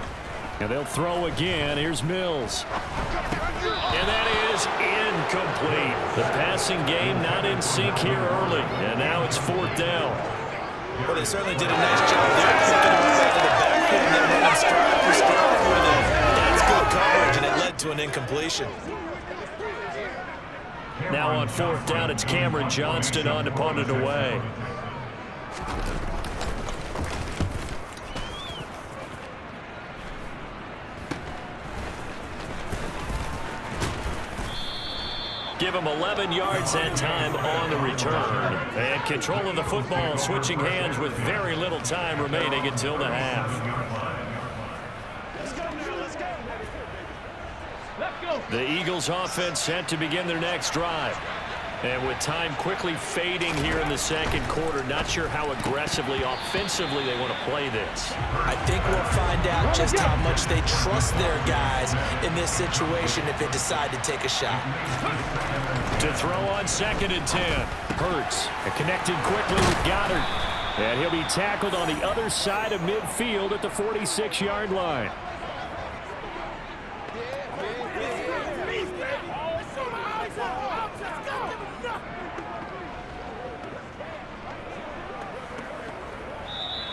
And they'll throw again. Here's Mills. And that is incomplete. The passing game not in sync here early. And now it's 4th down. Well, they certainly did a nice job there picking up out of the backfield and then running stride for stride with it. That's good coverage, and it led to an incompletion. Now on 4th down, it's Cameron Johnston on to punt it away. Give him 11 yards that time on the return. And controlling the football, switching hands with very little time remaining until the half. The Eagles offense set to begin their next drive. And with time quickly fading here in the 2nd quarter, not sure how aggressively, offensively they want to play this. I think we'll find out just how much they trust their guys in this situation if they decide to take a shot. To throw on 2nd and 10. Hurts connected quickly with Goddard. And he'll be tackled on the other side of midfield at the 46-yard line.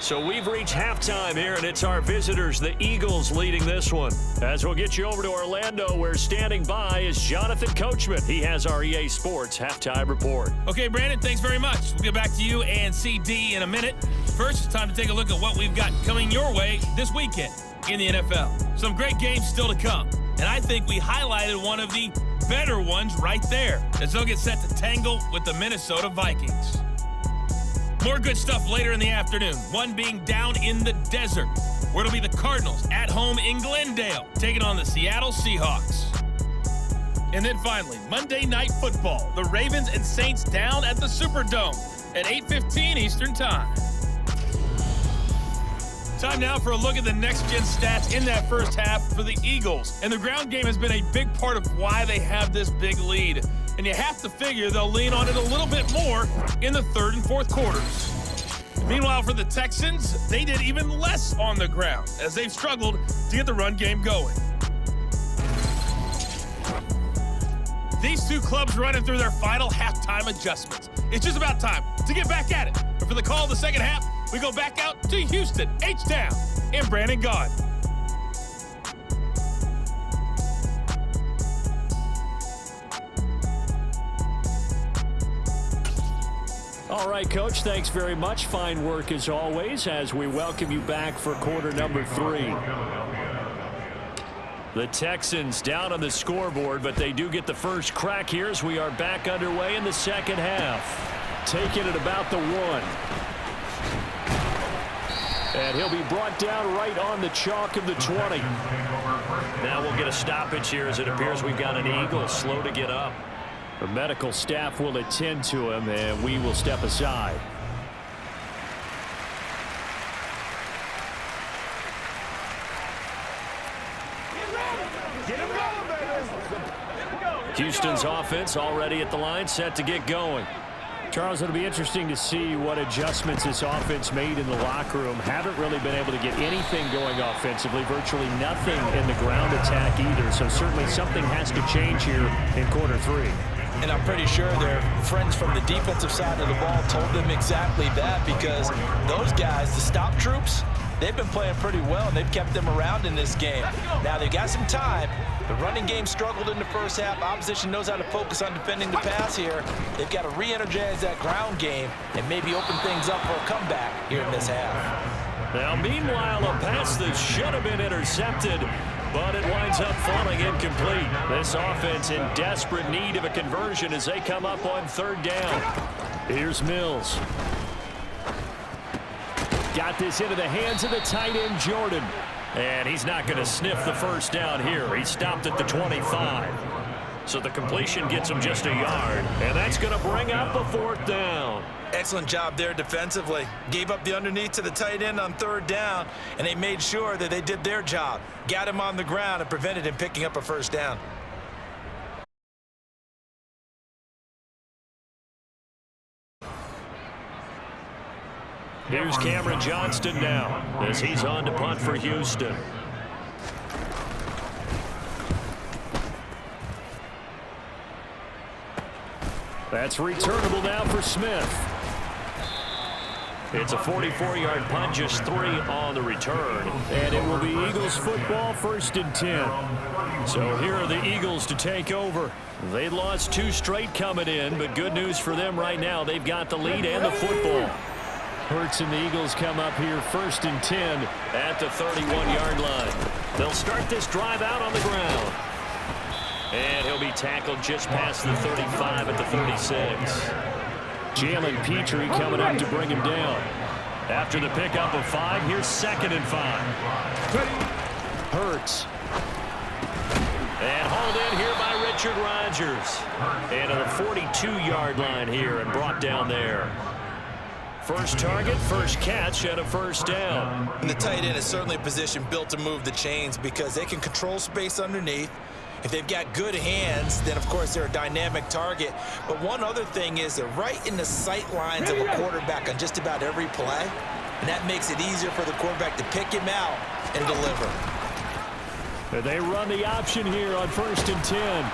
So we've reached halftime here, and it's our visitors, the Eagles, leading this one. As we'll get you over to Orlando, where standing by is Jonathan Coachman. He has our EA Sports halftime report. Okay, Brandon, thanks very much. We'll get back to you and CD in a minute. First, it's time to take a look at what we've got coming your way this weekend in the NFL. Some great games still to come, and I think we highlighted one of the better ones right there, as they'll get set to tangle with the Minnesota Vikings. More good stuff later in the afternoon, one being down in the desert, where it'll be the Cardinals at home in Glendale, taking on the Seattle Seahawks. And then finally, Monday Night Football, the Ravens and Saints down at the Superdome at 8:15 Eastern Time. Time now for a look at the next-gen stats in that first half for the Eagles. And the ground game has been a big part of why they have this big lead. And you have to figure they'll lean on it a little bit more in the third and fourth quarters. Meanwhile, for the Texans, they did even less on the ground as they've struggled to get the run game going. These two clubs running through their final halftime adjustments. It's just about time to get back at it. But for the call of the second half, we go back out to Houston, H-Town, and Brandon Gaud. All right, Coach, thanks very much. Fine work as always as we welcome you back for quarter number 3. The Texans down on the scoreboard, but they do get the first crack here as we are back underway in the second half. Taking it about the 1. And he'll be brought down right on the chalk of the 20. Now we'll get a stoppage here as it appears we've got an Eagle slow to get up. The medical staff will attend to him, and we will step aside. Houston's offense already at the line, set to get going. Charles, it'll be interesting to see what adjustments this offense made in the locker room. Haven't really been able to get anything going offensively, virtually nothing in the ground attack either. So certainly something has to change here in quarter 3. And I'm pretty sure their friends from the defensive side of the ball told them exactly that, because those guys, the stop troops, they've been playing pretty well, and they've kept them around in this game. Now, they've got some time. The running game struggled in the first half. Opposition knows how to focus on defending the pass here. They've got to re-energize that ground game and maybe open things up for a comeback here in this half. Now, meanwhile, a pass that should have been intercepted, but it winds up falling incomplete. This offense in desperate need of a conversion as they come up on third down. Here's Mills. Got this into the hands of the tight end, Jordan. And he's not going to sniff the first down here. He stopped at the 25. So the completion gets him just a yard. And that's going to bring up a fourth down. Excellent job there defensively. Gave up the underneath to the tight end on third down, and they made sure that they did their job. Got him on the ground and prevented him picking up a first down. Here's Cameron Johnston now as he's on to punt for Houston. That's returnable now for Smith. It's a 44-yard punt, just 3 on the return. And it will be Eagles football, 1st and 10. So here are the Eagles to take over. They lost 2 straight coming in, but good news for them right now. They've got the lead and the football. Hurts and the Eagles come up here 1st and 10 at the 31-yard line. They'll start this drive out on the ground. And he'll be tackled just past the 35 at the 36. Jalen Petrie coming up to bring him down. After the pickup of 5, here's 2nd and 5. Hurts. And hauled in here by Richard Rodgers. And to the 42-yard line here and brought down there. First target, first catch, and a first down. And the tight end is certainly a position built to move the chains because they can control space underneath. If they've got good hands, then, of course, they're a dynamic target. But one other thing is they're right in the sight lines of a quarterback on just about every play. And that makes it easier for the quarterback to pick him out and deliver. They run the option here on 1st and 10.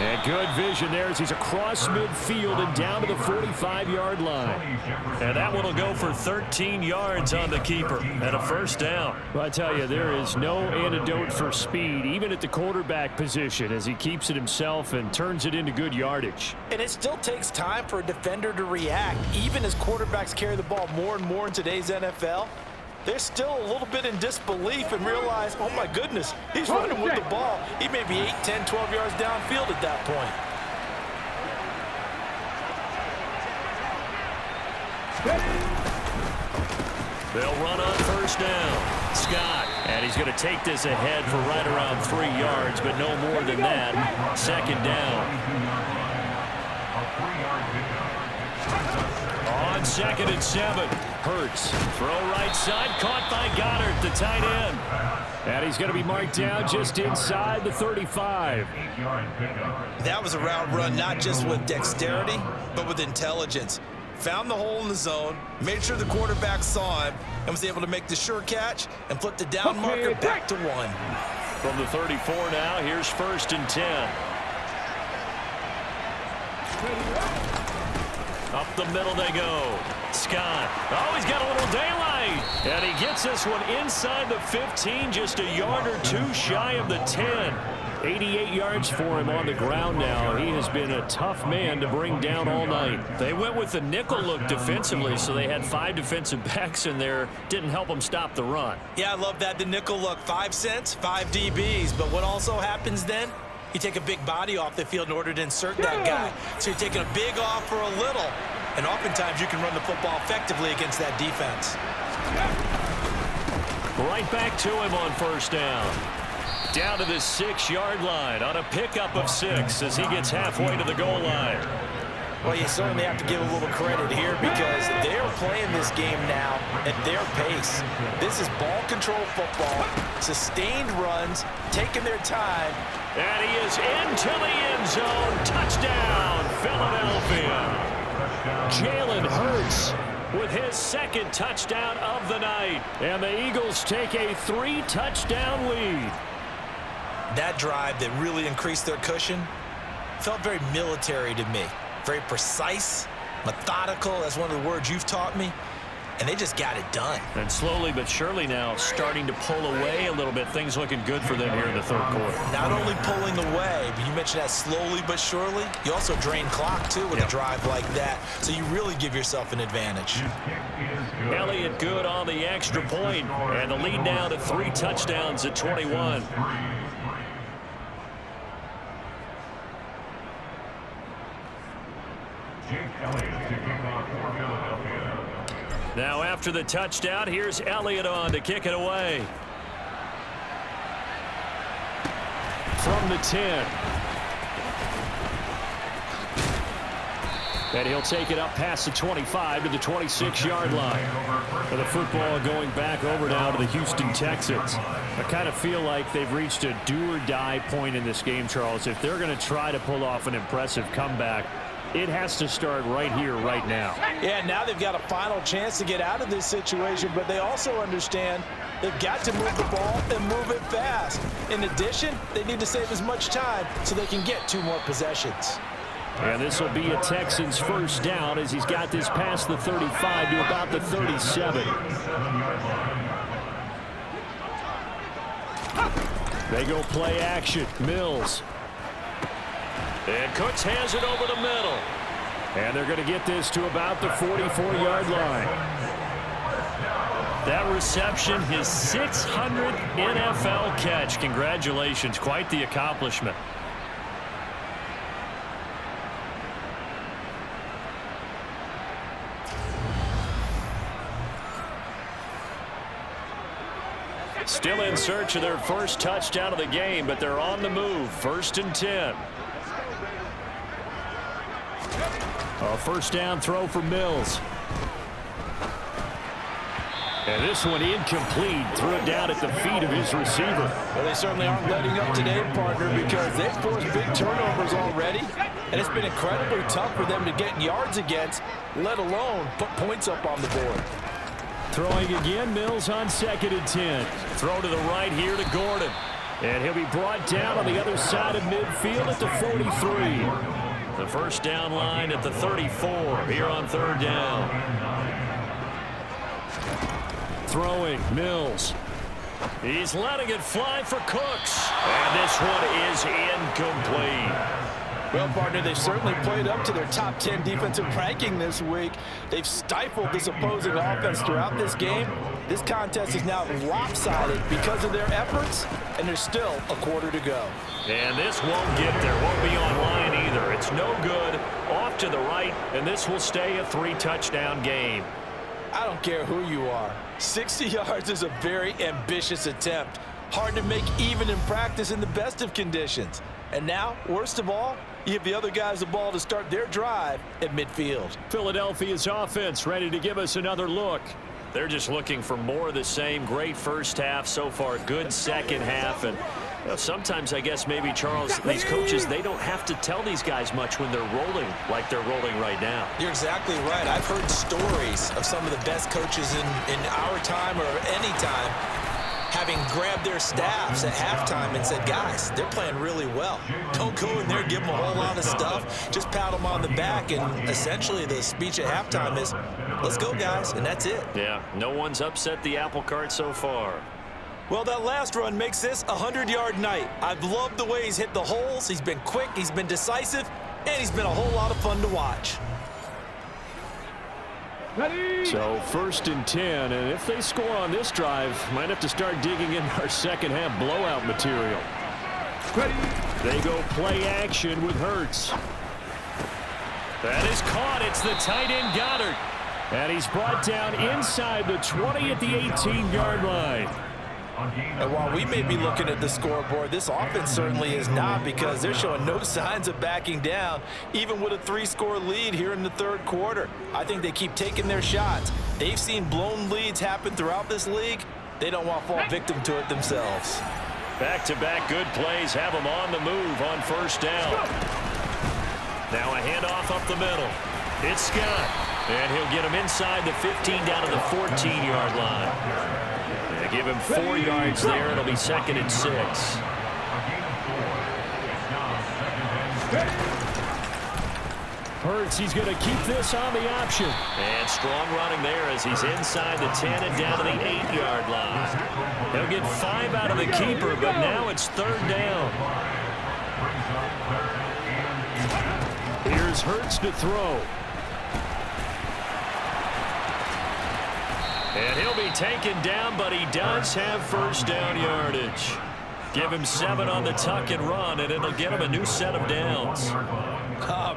And good vision there as he's across midfield and down to the 45-yard line. And that one will go for 13 yards on the keeper and a first down. Well, I tell you, there is no antidote for speed, even at the quarterback position, as he keeps it himself and turns it into good yardage. And it still takes time for a defender to react. Even as quarterbacks carry the ball more and more in today's NFL, they're still a little bit in disbelief and realize, oh my goodness, he's running with the ball. He may be 8, 10, 12 yards downfield at that point. They'll run on first down. Scott. And he's going to take this ahead for right around 3 yards, but no more than that. Second down. On 2nd and 7. Hurts. Throw right side. Caught by Goddard, the tight end. And he's going to be marked down just inside the 35. That was a route run not just with dexterity, but with intelligence. Found the hole in the zone, made sure the quarterback saw him, and was able to make the sure catch and flip the down marker back to 1. From the 34 now, here's 1st and 10. Up the middle they go. Scott. Oh, he's got a little daylight. And he gets this one inside the 15, just a yard or two shy of the 10. 88 yards for him on the ground now. He has been a tough man to bring down all night. They went with the nickel look defensively, so they had 5 defensive backs in there. Didn't help them stop the run. Yeah, I love that. The nickel look, 5 cents, 5 DBs. But what also happens then? You take a big body off the field in order to insert that guy. So you're taking a big off for a little. And oftentimes you can run the football effectively against that defense. Right back to him on first down. Down to the 6-yard line on a pickup of 6 as he gets halfway to the goal line. Well, you certainly have to give a little credit here because they're playing this game now at their pace. This is ball control football, sustained runs, taking their time. And he is into the end zone. Touchdown, Philadelphia. Jalen Hurts with his 2nd touchdown of the night. And the Eagles take a 3-touchdown lead. That drive that really increased their cushion felt very military to me. Very precise, methodical, that's one of the words you've taught me. And they just got it done. And slowly but surely now starting to pull away a little bit. Things looking good for them here in the 3rd quarter. Not only pulling away, but you mentioned that slowly but surely. You also drain clock, too, with a drive like that. So you really give yourself an advantage. Elliott good on the extra point. And the lead now to 3 touchdowns at 21. Now after the touchdown, here's Elliott on to kick it away. From the 10. And he'll take it up past the 25 to the 26-yard line. And the football going back over now to the Houston Texans. I kind of feel like they've reached a do-or-die point in this game, Charles. If they're going to try to pull off an impressive comeback, it has to start right here, right now. Yeah, now they've got a final chance to get out of this situation, but they also understand they've got to move the ball and move it fast. In addition, they need to save as much time so they can get 2 more possessions. And this will be a Texans first down as he's got this past the 35 to about the 37. They go play action. Mills. And Cooks has it over the middle. And they're going to get this to about the 44-yard line. That reception, his 600th NFL catch. Congratulations. Quite the accomplishment. Still in search of their first touchdown of the game, but they're on the move. 1st and 10. A first down throw for Mills. And this one incomplete. Threw it down at the feet of his receiver. Well, they certainly aren't letting up today, partner, because they've forced big turnovers already. And it's been incredibly tough for them to get yards against, let alone put points up on the board. Throwing again, Mills on 2nd and 10. Throw to the right here to Gordon. And he'll be brought down on the other side of midfield at the 43. The first down line at the 34 here on third down. Throwing, Mills. He's letting it fly for Cooks. And this one is incomplete. Well, partner, they've certainly played up to their top 10 defensive ranking this week. They've stifled this opposing offense throughout this game. This contest is now lopsided because of their efforts, and there's still a quarter to go. And this won't get there, won't be online either. It's no good, off to the right, and this will stay a 3-touchdown game. I don't care who you are. 60 yards is a very ambitious attempt. Hard to make even in practice in the best of conditions. And now, worst of all, you give the other guys the ball to start their drive at midfield. Philadelphia's offense ready to give us another look. They're just looking for more of the same. Great first half so far, good second half. And you know, sometimes I guess maybe, Charles, these coaches, they don't have to tell these guys much when they're rolling like they're rolling right now. You're exactly right. I've heard stories of some of the best coaches in our time or any time having grabbed their staffs at halftime and said, guys, they're playing really well. Don't go in there, give them a whole lot of stuff. Just pat them on the back, and essentially the speech at halftime is, let's go, guys, and that's it. Yeah, no one's upset the apple cart so far. Well, that last run makes this a 100-yard night. I've loved the way he's hit the holes. He's been quick, he's been decisive, and he's been a whole lot of fun to watch. So 1st and 10, and if they score on this drive, might have to start digging in our second half blowout material. They go play action with Hurts. That is caught. It's the tight end Goddard. And he's brought down inside the 20 at the 18-yard line. And while we may be looking at the scoreboard, this offense certainly is not, because they're showing no signs of backing down, even with a 3-score lead here in the third quarter. I think they keep taking their shots. They've seen blown leads happen throughout this league. They don't want to fall victim to it themselves. Back-to-back good plays have them on the move on first down. Now a handoff up the middle. It's Scott. And he'll get him inside the 15 down to the 14-yard line. Give him 4 yards there. It'll be 2nd and 6. Hurts, he's going to keep this on the option. And strong running there as he's inside the 10 and down to the 8-yard line. He'll get 5 out of the keeper, but now it's 3rd down. Here's Hurts to throw. And he'll be taken down, but he does have first down yardage. Give him 7 on the tuck and run, and it'll get him a new set of downs.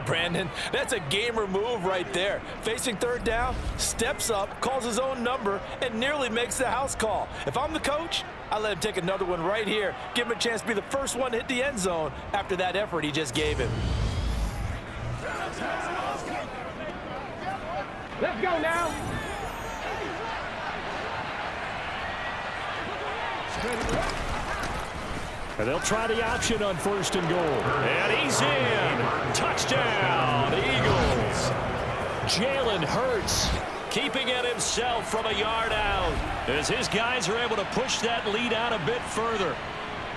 Brandon, that's a gamer move right there. Facing 3rd down, steps up, calls his own number, and nearly makes the house call. If I'm the coach, I let him take another one right here. Give him a chance to be the first one to hit the end zone after that effort he just gave him. Let's go now. And they'll try the option on 1st and goal. And he's in. Touchdown, Eagles. Jalen Hurts keeping it himself from a yard out as his guys are able to push that lead out a bit further.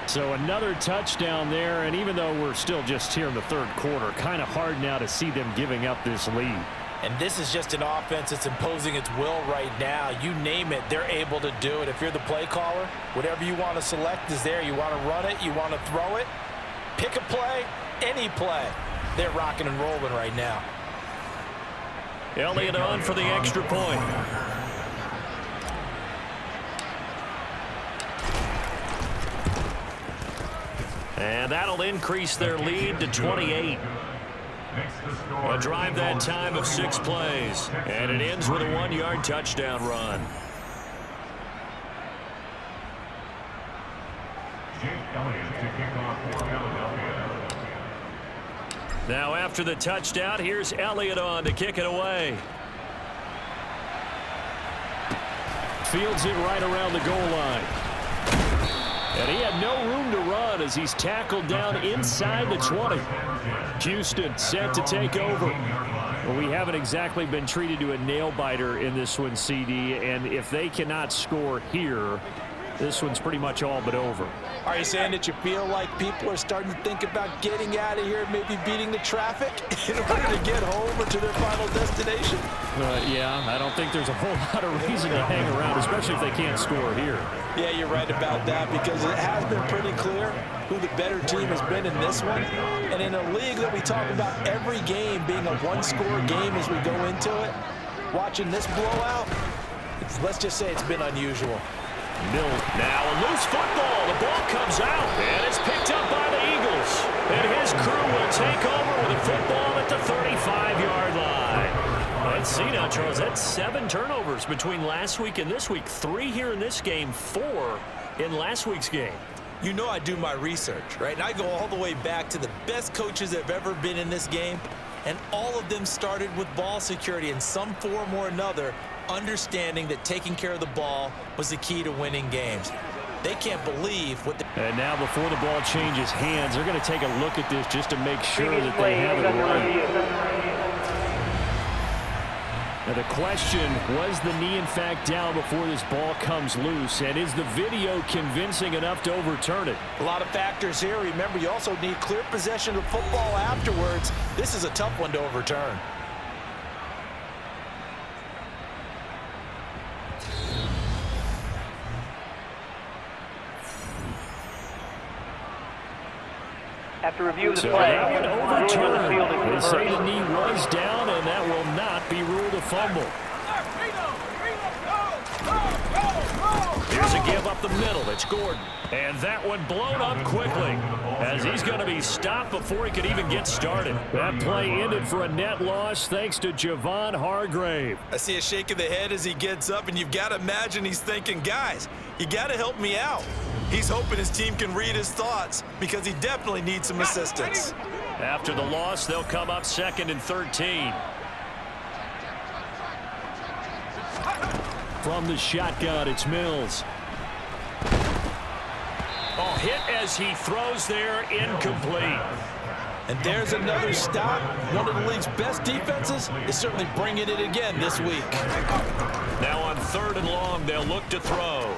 So another touchdown there, and even though we're still just here in the third quarter, kind of hard now to see them giving up this lead. And this is just an offense that's imposing its will right now. You name it, they're able to do it. If you're the play caller, whatever you want to select is there. You want to run it, you want to throw it, pick a play, any play. They're rocking and rolling right now. Elliott on for the extra point. And that'll increase their lead to 28. A drive that time of 6 plays. And it ends with a 1-yard touchdown run. Now after the touchdown, here's Elliott on to kick it away. Fields it right around the goal line. And he had no room to run as he's tackled down inside the 20. Houston set to take over. Well, we haven't exactly been treated to a nail-biter in this one, CD, and if they cannot score here, this one's pretty much all but over. Are you saying that you feel like people are starting to think about getting out of here, maybe beating the traffic in order to get home or to their final destination? Yeah, I don't think there's a whole lot of reason to hang around, especially if they can't score here. Yeah, you're right about that, because it has been pretty clear who the better team has been in this one. And in a league that we talk about every game being a one-score game as we go into it, watching this blowout, let's just say it's been unusual. Now a loose football. The ball comes out, and it's picked up by the Eagles. And his crew will take over with a football at the 35-yard line. Let's see now, Charles. That's 7 turnovers between last week and this week. 3 here in this game, 4 in last week's game. You know I do my research, right? And I go all the way back to the best coaches that have ever been in this game, and all of them started with ball security in some form or another, understanding that taking care of the ball was the key to winning games. They can't believe what And now before the ball changes hands, they're going to take a look at this just to make sure that they have it right. Now the question, was the knee in fact down before this ball comes loose? And is the video convincing enough to overturn it? A lot of factors here. Remember, you also need clear possession of football afterwards. This is a tough one to overturn. After review of the So play, that one overturned. They say the knee reversed. was down, and that will not be ruled a fumble. Here's a give up the middle. It's Gordon. And that one blown up quickly as he's going to be stopped before he could even get started. That play ended for a net loss thanks to Javon Hargrave. I see a shake of the head as he gets up, and you've got to imagine he's thinking, guys, you got to help me out. He's hoping his team can read his thoughts because he definitely needs some assistance. After the loss, they'll come up 2nd and 13. From the shotgun, it's Mills. Oh, hit as he throws there, incomplete. And there's another stop. One of the league's best defenses is certainly bringing it again this week. Now on 3rd and long, they'll look to throw.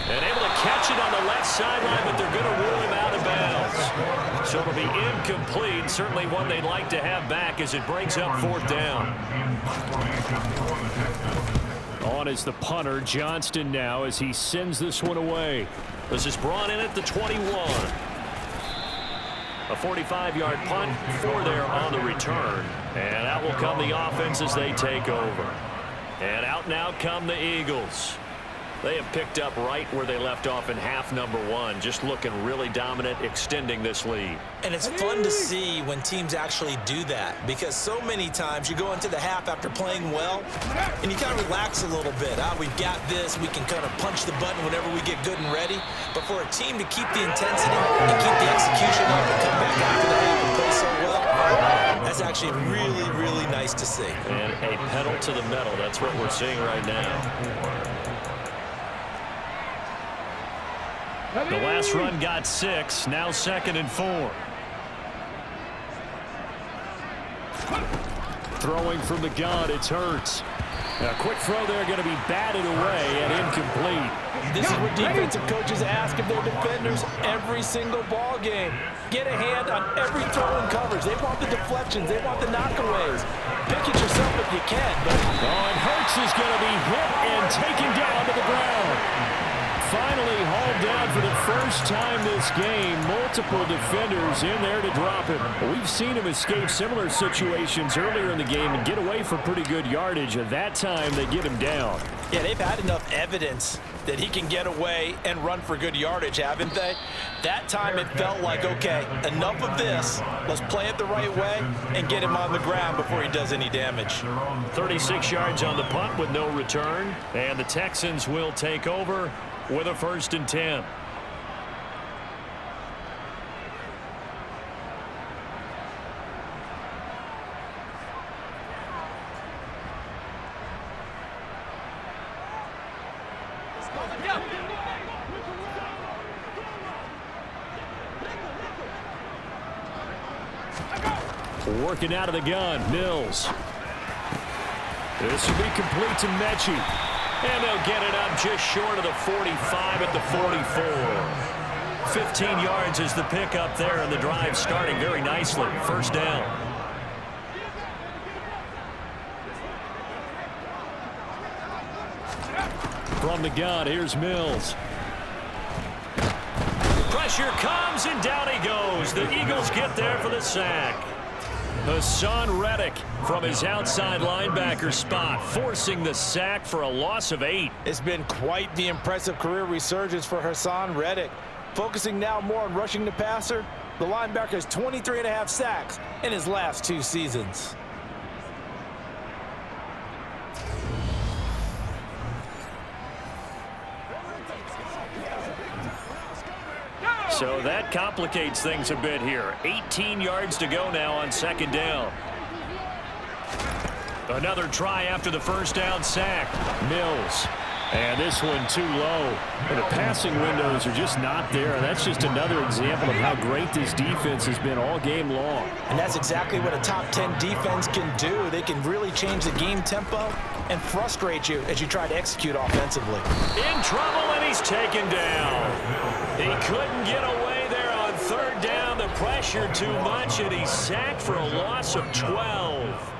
And able to catch it on the left sideline, but they're going to rule him out of bounds. So it'll be incomplete. Certainly one they'd like to have back as it brings up 4th down. On is the punter, Johnston, now as he sends this one away. This is brought in at the 21. A 45-yard punt, 4 there on the return. And out will come the offense as they take over. And out now come the Eagles. They have picked up right where they left off in half number 1, just looking really dominant, extending this lead. And it's fun to see when teams actually do that, because so many times you go into the half after playing well, and you kind of relax a little bit. We've got this. We can kind of punch the button whenever we get good and ready. But for a team to keep the intensity and keep the execution up and come back after the half and play so well, that's actually really, really nice to see. And a pedal to the metal. That's what we're seeing right now. The last run got 6, now 2nd and 4. Throwing from the gun, it's Hurts. A quick throw there, going to be batted away and incomplete. This is what defensive coaches ask of their defenders every single ball game. Get a hand on every throw and coverage. They want the deflections. They want the knockaways. Pick it yourself if you can. But and Hurts is going to be hit and taken down to the ground. Finally hauled down for the first time this game. Multiple defenders in there to drop him. We've seen him escape similar situations earlier in the game and get away for pretty good yardage. And that time they get him down. yeah, they've had enough evidence that he can get away and run for good yardage, haven't they? That time it felt like, okay, enough of this. Let's play it the right way and get him on the ground before he does any damage. 36 yards on the punt with no return. And the Texans will take over with a 1st and 10. Working out of the gun, Mills. This will be complete to Mechie. And they'll get it up just short of the 45 at the 44. 15 yards is the pickup there, and the drive starting very nicely. First down. From the gun, here's Mills. Pressure comes, and down he goes. The Eagles get there for the sack. Hassan Reddick from his outside linebacker spot, forcing the sack for a loss of 8. It's been quite the impressive career resurgence for Hassan Reddick. Focusing now more on rushing the passer, the linebacker has 23.5 sacks in his last 2 seasons. So that complicates things a bit here. 18 yards to go now on second down. Another try after the first down sack. Mills. And this one too low. And the passing windows are just not there. And that's just another example of how great this defense has been all game long. And that's exactly what a top 10 defense can do. They can really change the game tempo and frustrate you as you try to execute offensively. In trouble, and he's taken down. He couldn't get away there on third down. The pressure too much, and he's sacked for a loss of 12.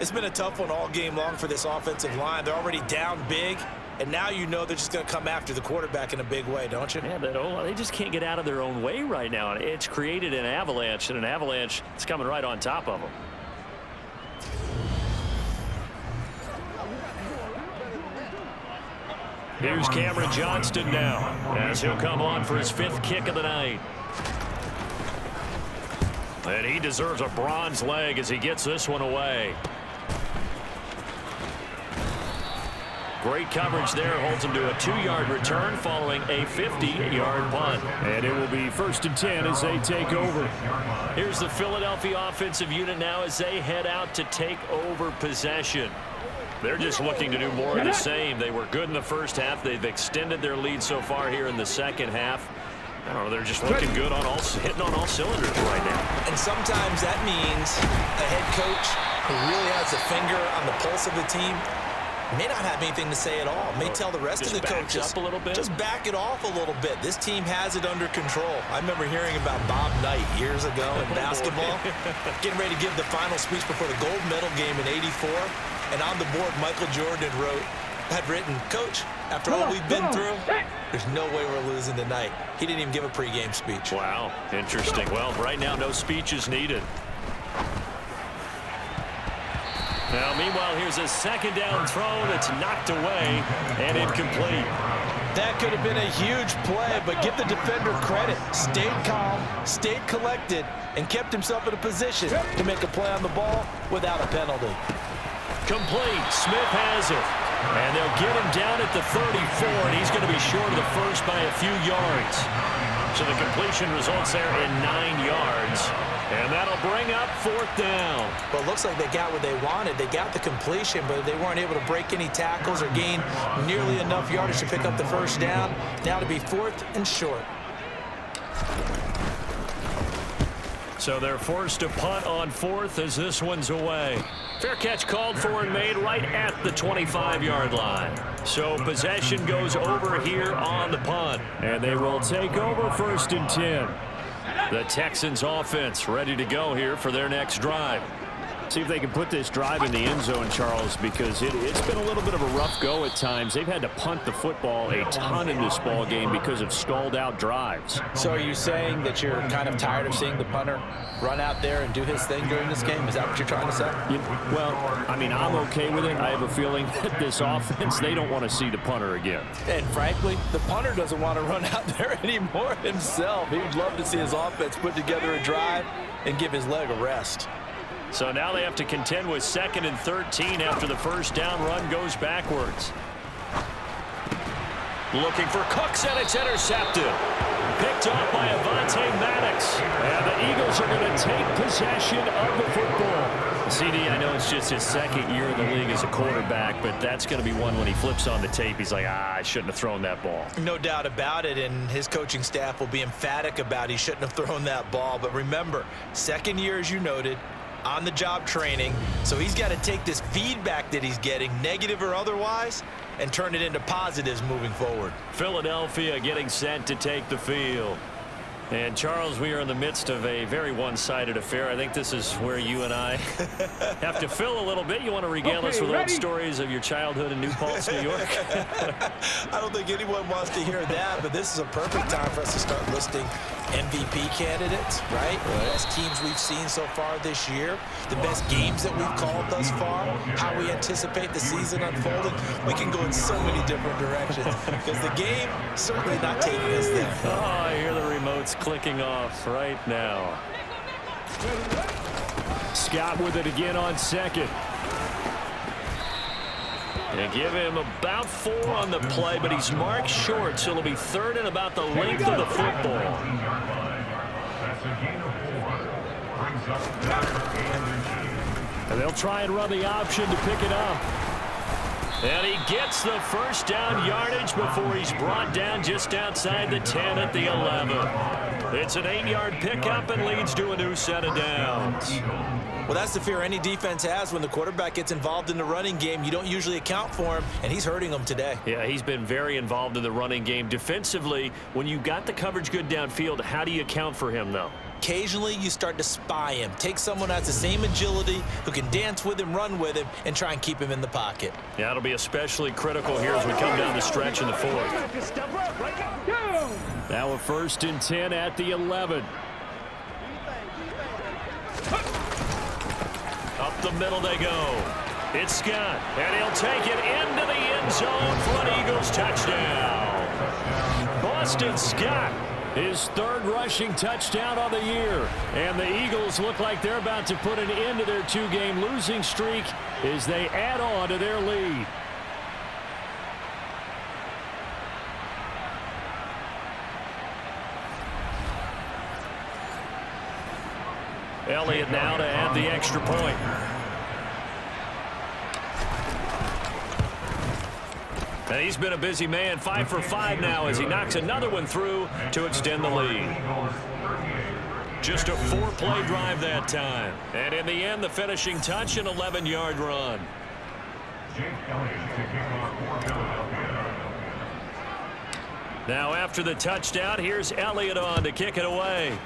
It's been a tough one all game long for this offensive line. They're already down big, and now you know they're just going to come after the quarterback in a big way, don't you? Yeah, they just can't get out of their own way right now. It's created an avalanche, and an avalanche is coming right on top of them. Here's Cameron Johnston now, as he'll come on for his 5th kick of the night. And he deserves a bronze leg as he gets this one away. Great coverage there, holds him to a 2-yard return following a 50-yard punt. And it will be 1st and 10 as they take over. Here's the Philadelphia offensive unit now as they head out to take over possession. They're just looking to do more of the same. They were good in the first half. They've extended their lead so far here in the second half. I don't know, they're just looking good on hitting on all cylinders right now. And sometimes that means a head coach who really has a finger on the pulse of the team may not have anything to say at all. May tell the rest of the coaches, up a little bit. Just back it off a little bit. This team has it under control. I remember hearing about Bob Knight years ago in basketball, getting ready to give the final speech before the gold medal game in '84. And on the board, Michael Jordan had written, "Coach, after all we've been through, there's no way we're losing tonight." He didn't even give a pregame speech. Wow, interesting. Well, right now, no speech is needed. Now, meanwhile, here's a second down throw that's knocked away and incomplete. That could have been a huge play, but give the defender credit. Stayed calm, stayed collected, and kept himself in a position to make a play on the ball without a penalty. Complete. Smith has it. And they'll get him down at the 34, and he's going to be short of the first by a few yards. So the completion results there in 9 yards. And that'll bring up 4th down. Well, it looks like they got what they wanted. They got the completion, but they weren't able to break any tackles or gain nearly enough yardage to pick up the first down. Now to be 4th and short. So they're forced to punt on 4th as this one's away. Fair catch called for and made right at the 25-yard line. So possession goes over here on the punt. And they will take over 1st and 10. The Texans offense ready to go here for their next drive. See if they can put this drive in the end zone, Charles, because it's been a little bit of a rough go at times. They've had to punt the football a ton in this ball game because of stalled out drives. So are you saying that you're kind of tired of seeing the punter run out there and do his thing during this game? Is that what you're trying to say? Well, I mean, I'm okay with it. I have a feeling that this offense, they don't want to see the punter again. And frankly, the punter doesn't want to run out there anymore himself. He would love to see his offense put together a drive and give his leg a rest. So now they have to contend with 2nd and 13 after the first down run goes backwards. Looking for Cooks, and it's intercepted. Picked off by Avonte Maddox. And the Eagles are going to take possession of the football. CD, I know it's just his 2nd year in the league as a quarterback, but that's going to be one when he flips on the tape. He's like, I shouldn't have thrown that ball. No doubt about it, and his coaching staff will be emphatic about he shouldn't have thrown that ball. But remember, 2nd year, as you noted, on-the-job training. So he's got to take this feedback that he's getting, negative or otherwise, and turn it into positives moving forward. Philadelphia getting set to take the field. And, Charles, we are in the midst of a very one-sided affair. I think this is where you and I have to fill a little bit. You want to regale us with old stories of your childhood in New Paltz, New York? I don't think anyone wants to hear that, but this is a perfect time for us to start listing MVP candidates, right? The best teams we've seen so far this year, the best games that we've called thus far, how we anticipate the season unfolding. We can go in so many different directions because the game certainly not taking us there. Oh, I hear the remotes clicking off right now. Scott with it again on second. They give him about 4 on the play, but he's marked short, so it'll be 3rd and about the length of the football. And they'll try and run the option to pick it up. And he gets the first down yardage before he's brought down just outside the 10 at the 11. It's an 8-yard pickup and leads to a new set of downs. Well, that's the fear any defense has when the quarterback gets involved in the running game. You don't usually account for him, and he's hurting them today. Yeah, he's been very involved in the running game. Defensively, when you got the coverage good downfield, how do you account for him, though? Occasionally, you start to spy him. Take someone who has the same agility, who can dance with him, run with him, and try and keep him in the pocket. Yeah, it'll be especially critical here as we come down the stretch in the 4th. Now a 1st and 10 at the 11. Up the middle they go. It's Scott, and he'll take it into the end zone for an Eagles touchdown. Boston Scott, his 3rd rushing touchdown on the year. And the Eagles look like they're about to put an end to their 2-game losing streak as they add on to their lead. Elliott now to add the extra point. And he's been a busy man, 5 for 5 now as he knocks another one through to extend the lead. Just a 4-play drive that time. And in the end, the finishing touch, an 11-yard run. Now after the touchdown, here's Elliott on to kick it away.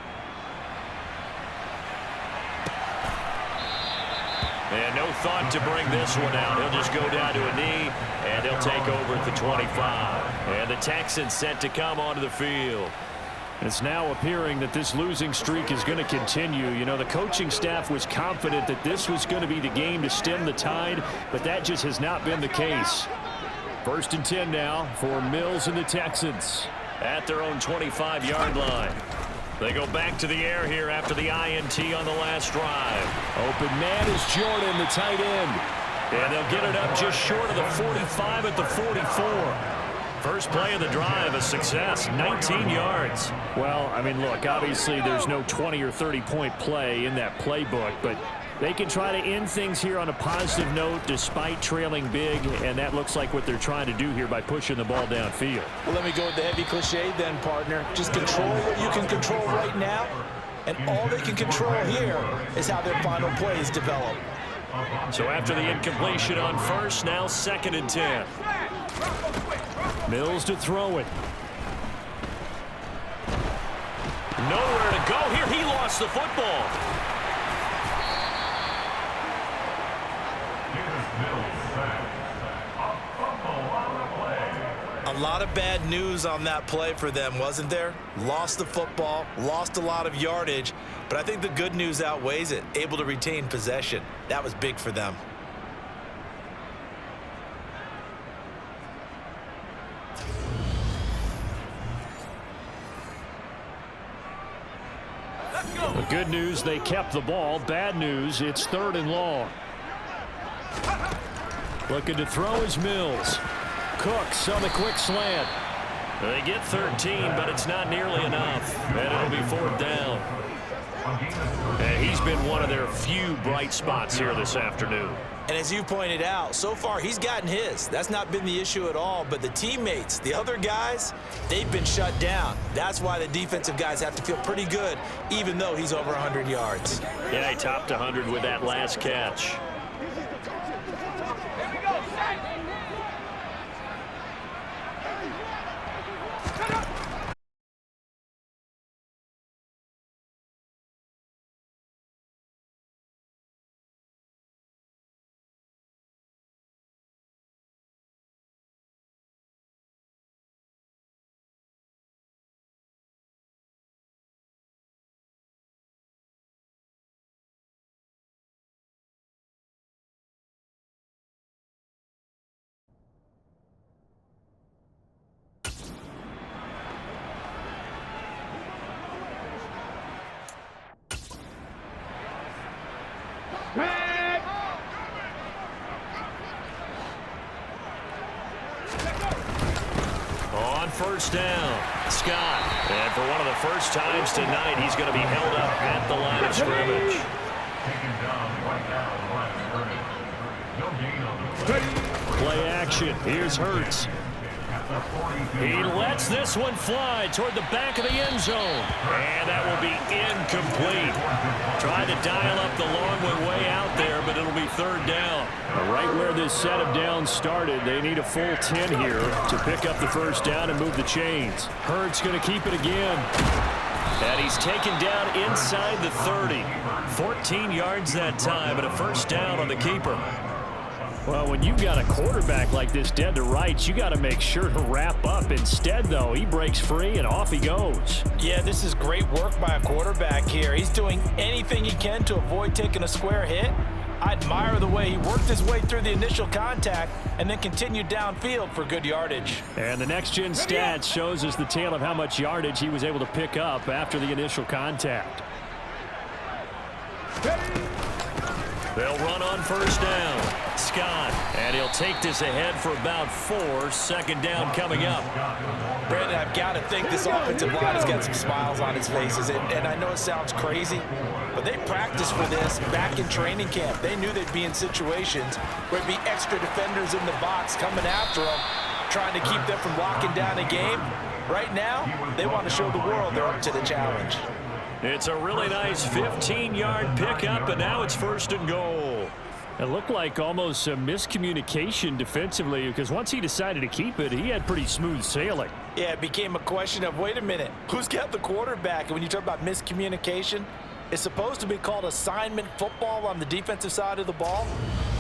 And no thought to bring this one out. He'll just go down to a knee, and he'll take over at the 25. And the Texans set to come onto the field. It's now appearing that this losing streak is going to continue. You know, the coaching staff was confident that this was going to be the game to stem the tide, but that just has not been the case. 1st and 10 now for Mills and the Texans. At their own 25-yard line. They go back to the air here after the INT on the last drive. Open man is Jordan, the tight end. And they'll get it up just short of the 45 at the 44. First play of the drive, a success, 19 yards. Well, I mean, look, obviously there's no 20 or 30-point play in that playbook, but they can try to end things here on a positive note despite trailing big, and that looks like what they're trying to do here by pushing the ball downfield. Well, let me go with the heavy cliche then, partner. Just control what you can control right now, and all they can control here is how their final plays develop. So after the incompletion on 1st, now 2nd and 10. Mills to throw it. Nowhere to go here. He lost the football. A lot of bad news on that play for them, wasn't there? Lost the football, lost a lot of yardage, but I think the good news outweighs it. Able to retain possession. That was big for them. The good news, they kept the ball. Bad news, it's 3rd and long. Looking to throw is Mills. Cooks on the quick slant. They get 13, but it's not nearly enough. And it'll be 4th down. And he's been one of their few bright spots here this afternoon. And as you pointed out, so far he's gotten his. That's not been the issue at all. But the teammates, the other guys, they've been shut down. That's why the defensive guys have to feel pretty good, even though he's over 100 yards. Yeah, he topped 100 with that last catch. On first down, Scott. And for one of the first times tonight, he's going to be held up at the line of scrimmage. Play action. Here's Hurts. He lets this one fly toward the back of the end zone. And that will be incomplete. Tried to dial up the long one way out there, but it'll be third down. Right where this set of downs started, they need a full 10 here to pick up the first down and move the chains. Hurts going to keep it again. And he's taken down inside the 30. 14 yards that time and a first down on the keeper. Well, when you've got a quarterback like this dead to rights, you got to make sure to wrap up. Instead, though, he breaks free and off he goes. Yeah, this is great work by a quarterback here. He's doing anything he can to avoid taking a square hit. I admire the way he worked his way through the initial contact and then continued downfield for good yardage. And the next-gen stats shows us the tale of how much yardage he was able to pick up after the initial contact. They'll run on first down. Scott, and he'll take this ahead for about 4. Second down coming up. Brandon, I've got to think this offensive line has got some smiles on its faces. And I know it sounds crazy, but they practiced for this back in training camp. They knew they'd be in situations where there'd be extra defenders in the box coming after them, trying to keep them from locking down a game. Right now, they want to show the world they're up to the challenge. It's a really nice 15-yard pickup, and now it's first and goal. It looked like almost a miscommunication defensively because once he decided to keep it, he had pretty smooth sailing. Yeah, it became a question of, wait a minute, who's got the quarterback? And when you talk about miscommunication, it's supposed to be called assignment football on the defensive side of the ball,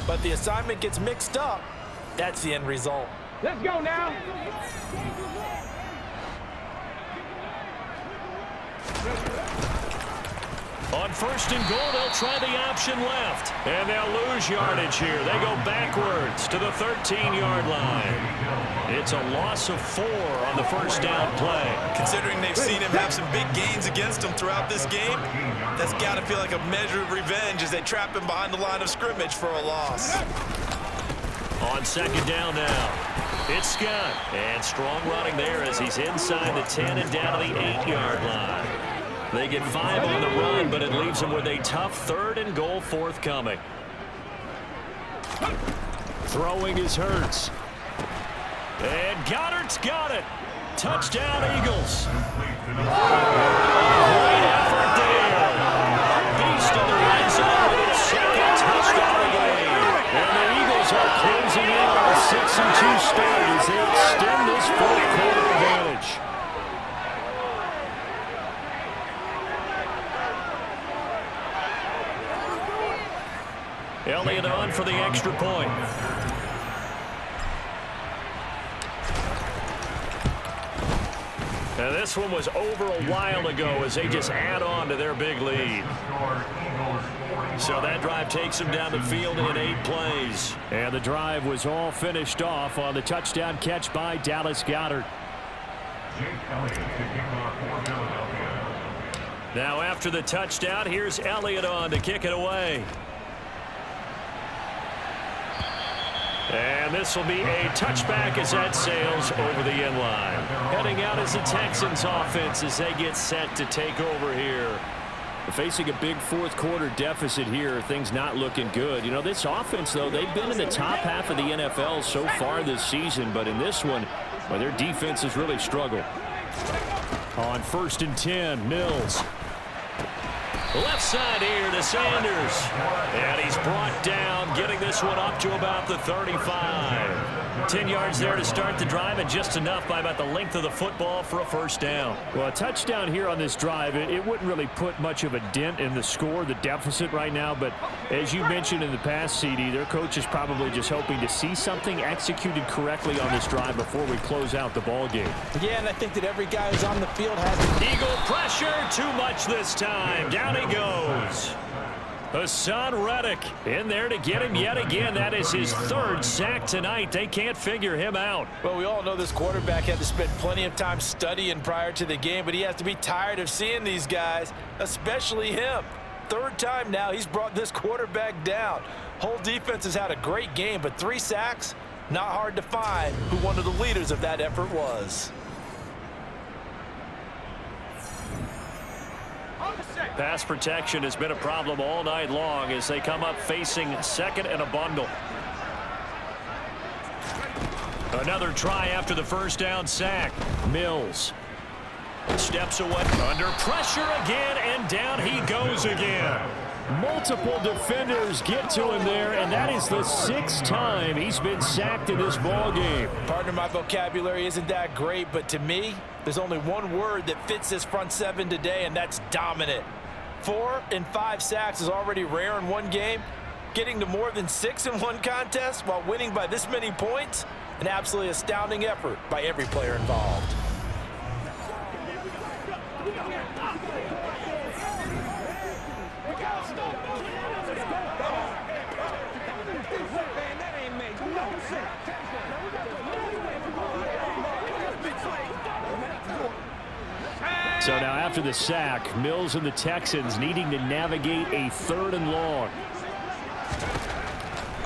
but the assignment gets mixed up. That's the end result. Let's go now. On first and goal, they'll try the option left. And they'll lose yardage here. They go backwards to the 13-yard line. It's a loss of 4 on the first down play. Considering they've seen him have some big gains against him throughout this game, that's got to feel like a measure of revenge as they trap him behind the line of scrimmage for a loss. On second down now, it's Scott. And strong running there as he's inside the 10 and down to the 8-yard line. They get 5 on the run, but it leaves them with a tough 3rd and goal forthcoming. Throwing his Hurts. And Goddard's got it. Touchdown, Eagles. Great effort there. Beast in the red zone with his second touchdown of the game. And the Eagles are closing in on a 6-2 start as they extend this 4th-quarter advantage. Elliott on for the extra point. Now this one was over a while ago as they just add on to their big lead. So that drive takes them down the field in 8 plays. And the drive was all finished off on the touchdown catch by Dallas Goedert. Now after the touchdown, here's Elliott on to kick it away. And this will be a touchback as that sails over the end line. Heading out is the Texans offense as they get set to take over here. Facing a big fourth-quarter deficit here, things not looking good. You know, this offense, though, they've been in the top half of the NFL so far this season, but in this one, well, their defense has really struggled. On 1st and 10, Mills. Left side here to Sanders. And he's brought down, getting this one up to about the 35. 10 yards there to start the drive, and just enough by about the length of the football for a first down. Well, a touchdown here on this drive, it wouldn't really put much of a dent in the score, the deficit right now. But as you mentioned in the past, CD, their coach is probably just hoping to see something executed correctly on this drive before we close out the ball game. Yeah, and I think that every guy who's on the field has Eagle pressure, too much this time. Down he goes. Hassan Reddick in there to get him yet again. That is his 3rd sack tonight. They can't figure him out. Well, we all know this quarterback had to spend plenty of time studying prior to the game, but he has to be tired of seeing these guys, especially him. 3rd time now he's brought this quarterback down. Whole defense has had a great game, but 3 sacks, not hard to find who one of the leaders of that effort was. Pass protection has been a problem all night long as they come up facing 2nd and a bundle. Another try after the first down sack. Mills steps away under pressure again, and down he goes again. Multiple defenders get to him there, and that is the 6th time he's been sacked in this ball game. Partner, my vocabulary isn't that great, but to me, there's only one word that fits this front 7 today, and that's dominant. 4 and 5 sacks is already rare in one game. Getting to more than 6 in one contest while winning by this many points, an absolutely astounding effort by every player involved. So now after the sack, Mills and the Texans needing to navigate a 3rd and long.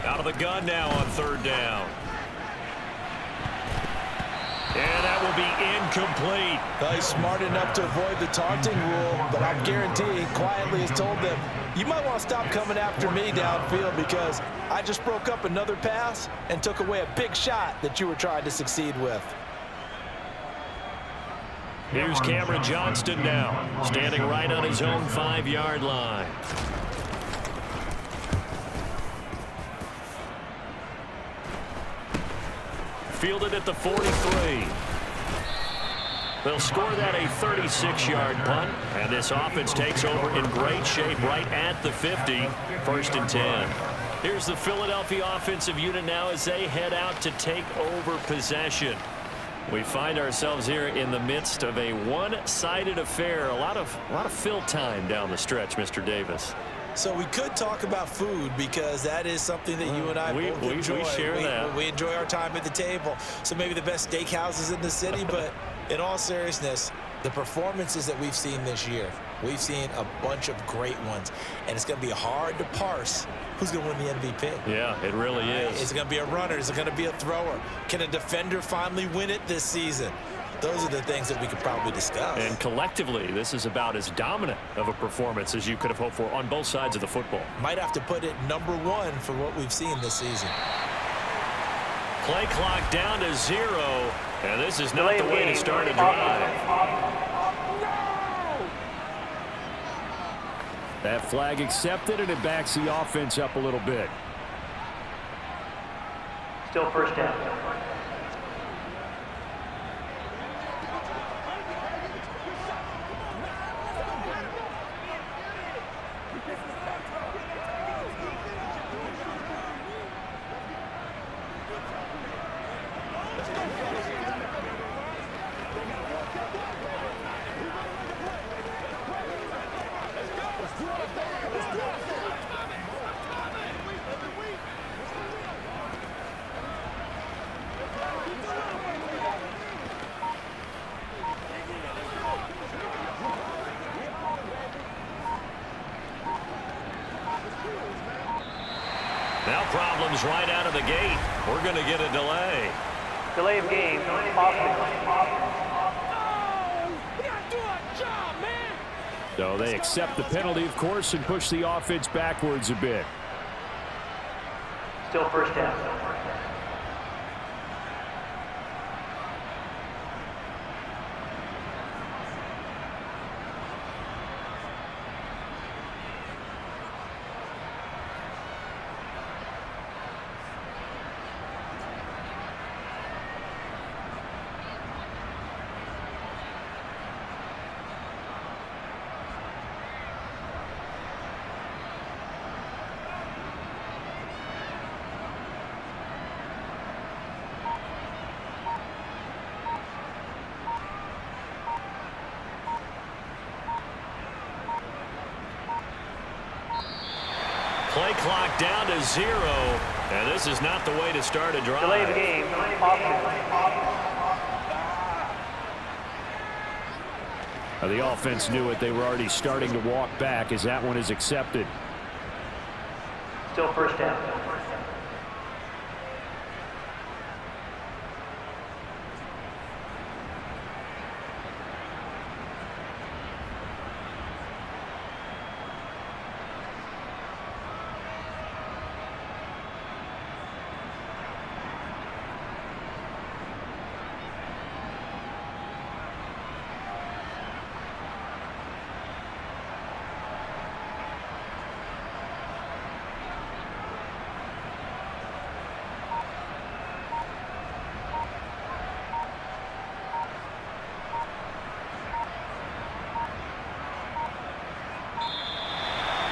Out of the gun now on 3rd down. And that will be incomplete. Well, he's smart enough to avoid the taunting rule, but I'm guaranteeing quietly has told them, you might want to stop coming after me downfield because I just broke up another pass and took away a big shot that you were trying to succeed with. Here's Cameron Johnston now, standing right on his own 5-yard line. Fielded at the 43. They'll score that a 36-yard punt, and this offense takes over in great shape right at the 50, 1st and 10. Here's the Philadelphia offensive unit now as they head out to take over possession. We find ourselves here in the midst of a one-sided affair. A lot of fill time down the stretch, Mr. Davis. So we could talk about food because that is something that you and I both enjoy. We share that. We enjoy our time at the table. So maybe the best steakhouses in the city, but in all seriousness, the performances that we've seen this year, we've seen a bunch of great ones, and it's going to be hard to parse who's going to win the MVP. Yeah, it really is. Is it going to be a runner? Is it going to be a thrower? Can a defender finally win it this season? Those are the things that we could probably discuss. And collectively, this is about as dominant of a performance as you could have hoped for on both sides of the football. Might have to put it #1 for what we've seen this season. Play clock down to 0, and this is not the way to start a drive. That flag accepted, and it backs the offense up a little bit. Still 1st down. Now problems right out of the gate. We're going to get a delay. Delay of game, possible. So So they accept the penalty, of course, and push the offense backwards a bit. Still first down. Play clock down to 0, and this is not the way to start a drive. Delay the game. The offense knew it. They were already starting to walk back as that one is accepted. Still first down.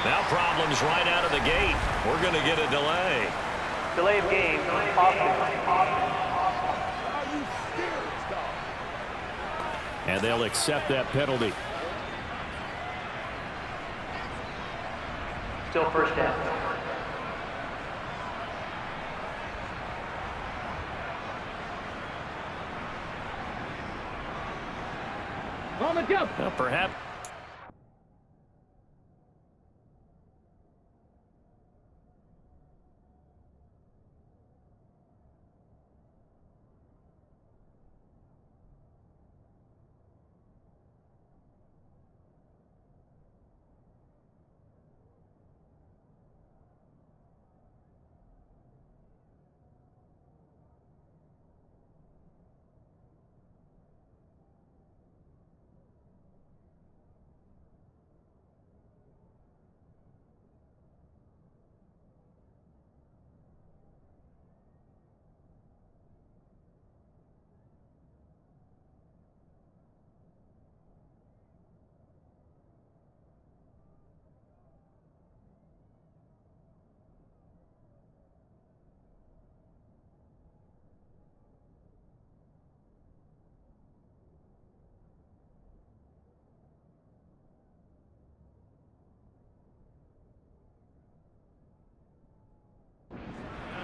Now problems right out of the gate. We're going to get a delay. Delay of game. And they'll accept that penalty. Still first down. On the jump. Well, perhaps.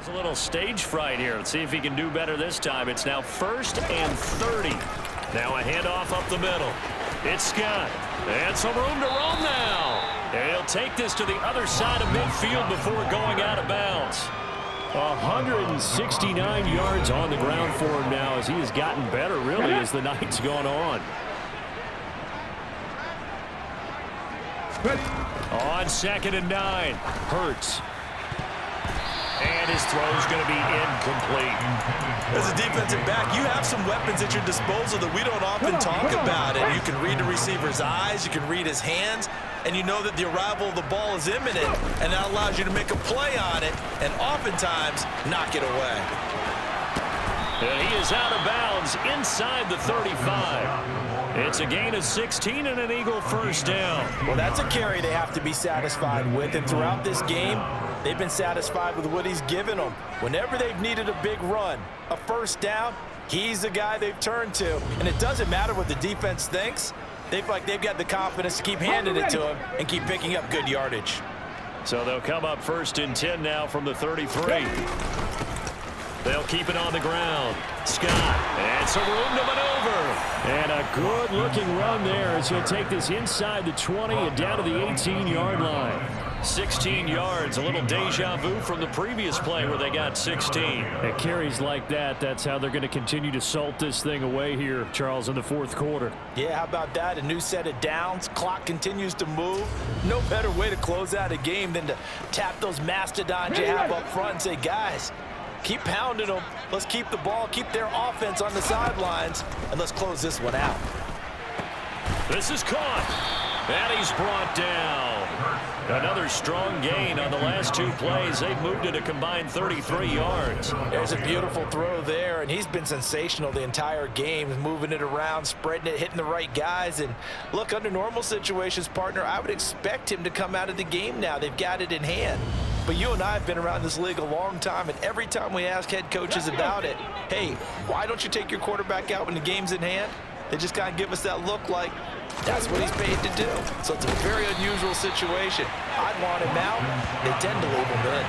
A little stage fright here. Let's see if he can do better this time. It's now 1st and 30. Now a handoff up the middle. It's Scott. And some room to roam now. And he'll take this to the other side of midfield before going out of bounds. 169 yards on the ground for him now as he has gotten better, really, as the night's gone on. On 2nd and 9. Hurts. And his throw's going to be incomplete. As a defensive back, you have some weapons at your disposal that we don't often talk about. And you can read the receiver's eyes, you can read his hands, and you know that the arrival of the ball is imminent, and that allows you to make a play on it and oftentimes knock it away. And he is out of bounds inside the 35. It's a gain of 16 and an Eagle first down. Well, that's a carry they have to be satisfied with, and throughout this game, they've been satisfied with what he's given them. Whenever they've needed a big run, a first down, he's the guy they've turned to. And it doesn't matter what the defense thinks. They feel like they've got the confidence to keep handing it to him and keep picking up good yardage. So they'll come up 1st and 10 now from the 33. They'll keep it on the ground. Scott, and some room to maneuver. And a good-looking run there as he'll take this inside the 20 and down to the 18-yard line. 16 yards, a little deja vu from the previous play where they got 16. At carries like that, that's how they're going to continue to salt this thing away here, Charles, in the fourth quarter. Yeah, how about that? A new set of downs. Clock continues to move. No better way to close out a game than to tap those mastodons you have up front and say, guys, keep pounding them. Let's keep the ball, keep their offense on the sidelines, and let's close this one out. This is caught, and he's brought down. Another strong gain on the last two plays. They've moved it a combined 33 yards. There's a beautiful throw there, and he's been sensational the entire game, moving it around, spreading it, hitting the right guys. And look, under normal situations, partner, I would expect him to come out of the game now. They've got it in hand. But you and I have been around this league a long time, and every time we ask head coaches about it, hey, why don't you take your quarterback out when the game's in hand? They just kind of give us that look like that's what he's paid to do. So it's a very unusual situation. I'd want him out. They tend to leave him in.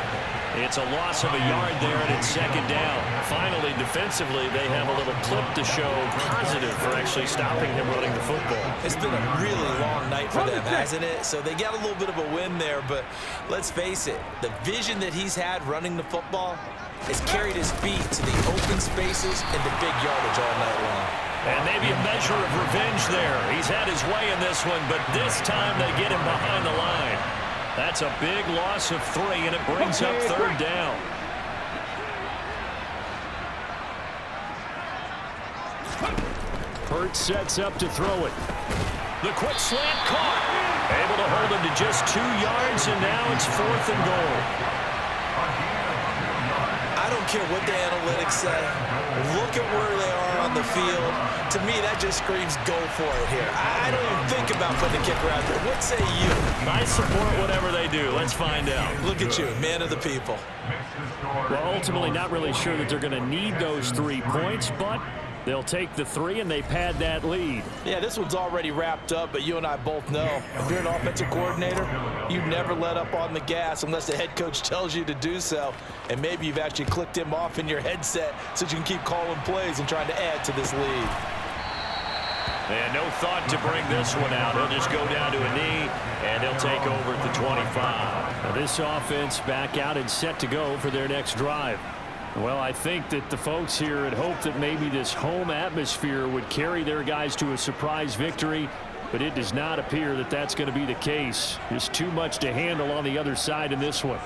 It's a loss of a yard there, and it's second down. Finally, defensively, they have a little clip to show positive for actually stopping him running the football. It's been a really long night for them, hasn't it? So they got a little bit of a win there, but let's face it, the vision that he's had running the football has carried his feet to the open spaces and the big yardage all night long. And maybe a measure of revenge there. He's had his way in this one, but this time they get him behind the line. That's a big loss of 3, and it brings up third down. Hurts sets up to throw it. The quick slant caught. Able to hold him to just 2 yards, and now it's 4th and goal. I don't care what the analytics say. Look at where they are on the field. To me, that just screams go for it here. I don't even think about putting the kicker out there. What say you? I support whatever they do. Let's find out. Look at you, man of the people. Well, ultimately not really sure that they're going to need those 3 points, but they'll take the 3 and they pad that lead. Yeah, this one's already wrapped up, but you and I both know if you're an offensive coordinator, you never let up on the gas unless the head coach tells you to do so. And maybe you've actually clicked him off in your headset so you can keep calling plays and trying to add to this lead. And no thought to bring this one out. He'll just go down to a knee, and he'll take over at the 25. Now this offense back out and set to go for their next drive. Well, I think that the folks here had hoped that maybe this home atmosphere would carry their guys to a surprise victory, but it does not appear that that's going to be the case. Just too much to handle on the other side in this one.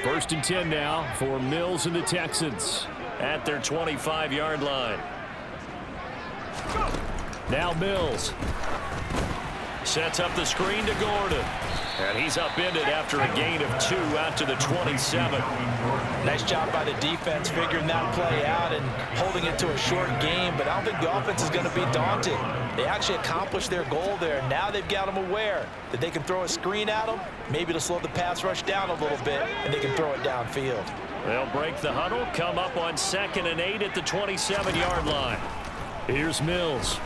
First and 10 now for Mills and the Texans. At their 25-yard line. Now Mills. Sets up the screen to Gordon. And he's upended after a gain of 2 out to the 27. Nice job by the defense figuring that play out and holding it to a short game, but I don't think the offense is going to be daunted. They actually accomplished their goal there. Now they've got them aware that they can throw a screen at them, maybe to slow the pass rush down a little bit, and they can throw it downfield. They'll break the huddle, come up on 2nd and 8 at the 27-yard line. Here's Mills.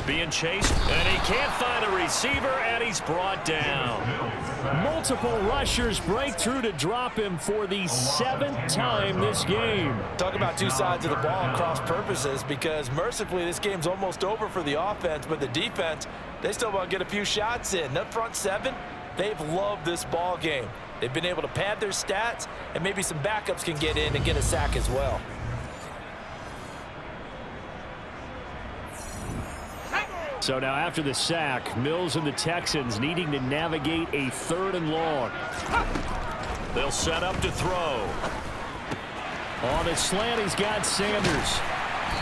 Being chased, and he can't find a receiver, and he's brought down. Multiple rushers break through to drop him for the 7th time this game. Talk about two sides of the ball and cross purposes, because mercifully this game's almost over for the offense, but the defense, they still want to get a few shots in. That front 7, they've loved this ball game. They've been able to pad their stats, and maybe some backups can get in and get a sack as well. So now after the sack, Mills and the Texans needing to navigate a 3rd and long. They'll set up to throw. On a slant, he's got Sanders.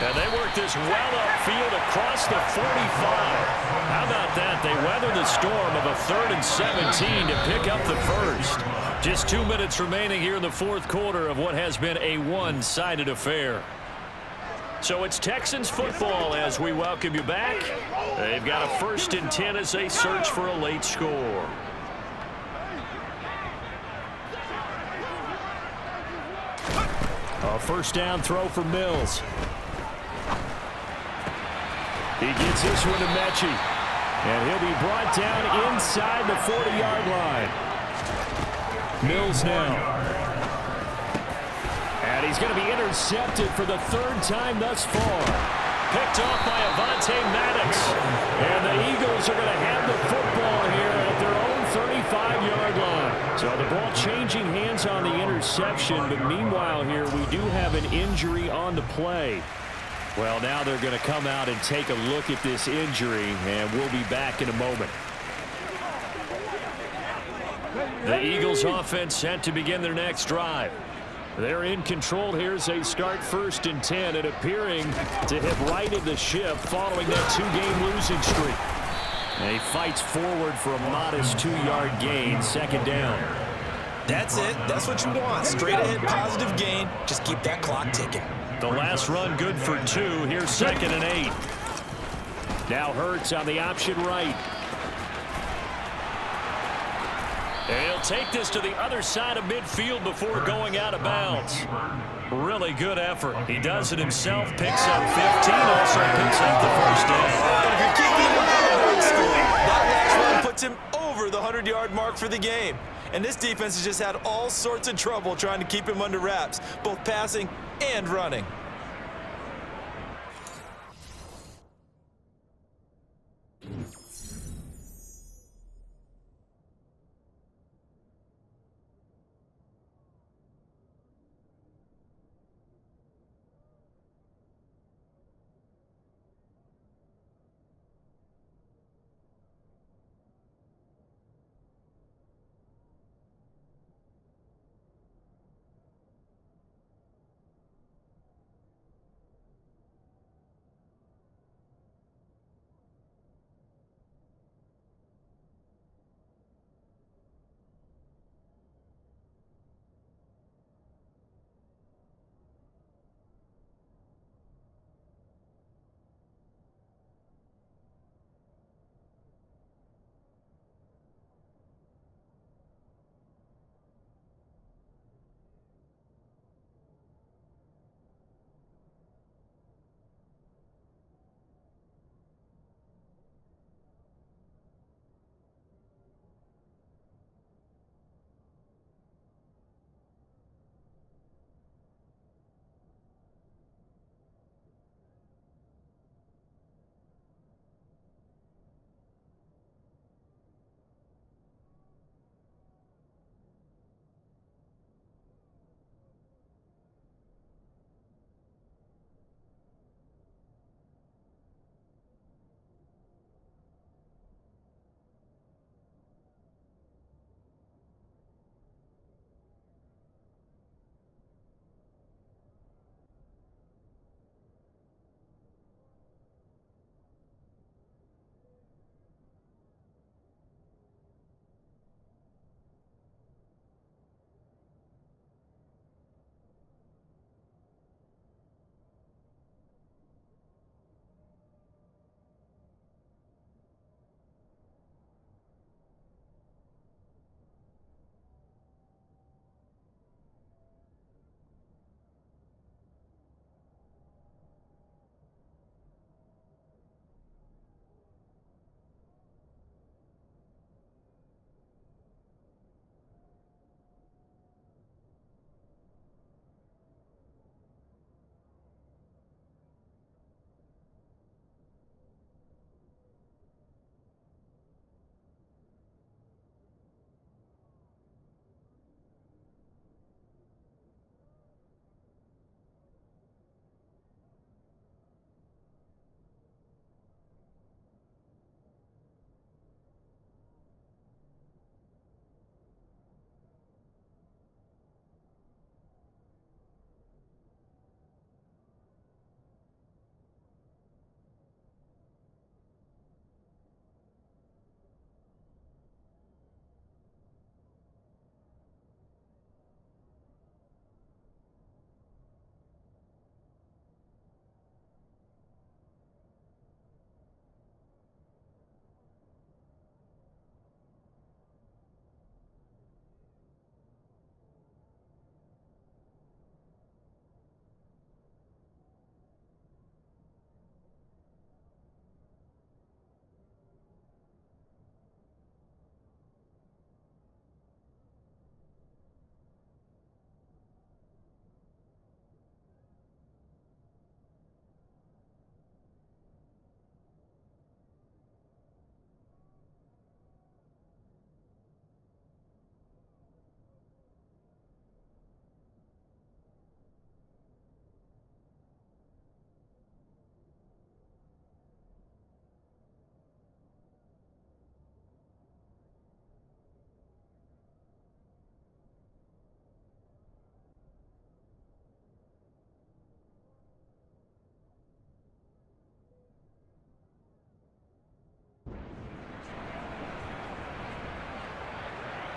And they work this well upfield across the 45. How about that? They weather the storm of a 3rd and 17 to pick up the first. Just 2 minutes remaining here in the 4th quarter of what has been a one-sided affair. So it's Texans football as we welcome you back. They've got a 1st and 10 as they search for a late score. A first down throw for Mills. He gets this one to Mechie. And he'll be brought down inside the 40-yard line. Mills now. And he's going to be intercepted for the 3rd time thus far. picked off by Avonte Maddox. And the Eagles are going to have the football here at their own 35-yard line. So the ball changing hands on the interception, but meanwhile here we do have an injury on the play. Well, now they're going to come out and take a look at this injury, and we'll be back in a moment. The Eagles offense set to begin their next drive. They're in control here as they start 1st and 10 and appearing to hit right at the ship following that 2-game losing streak. And he fights forward for a modest 2-yard gain, 2nd down. That's it. That's what you want. Straight ahead positive gain. Just keep that clock ticking. The last run good for 2. Here's 2nd and 8. Now Hurts on the option right. And he'll take this to the other side of midfield before going out of bounds. Really good effort. He does it himself, picks up 15, also picks up the 1st down. And if you're keeping him in running school, that last run puts him over the 100-yard mark for the game. And this defense has just had all sorts of trouble trying to keep him under wraps, both passing and running.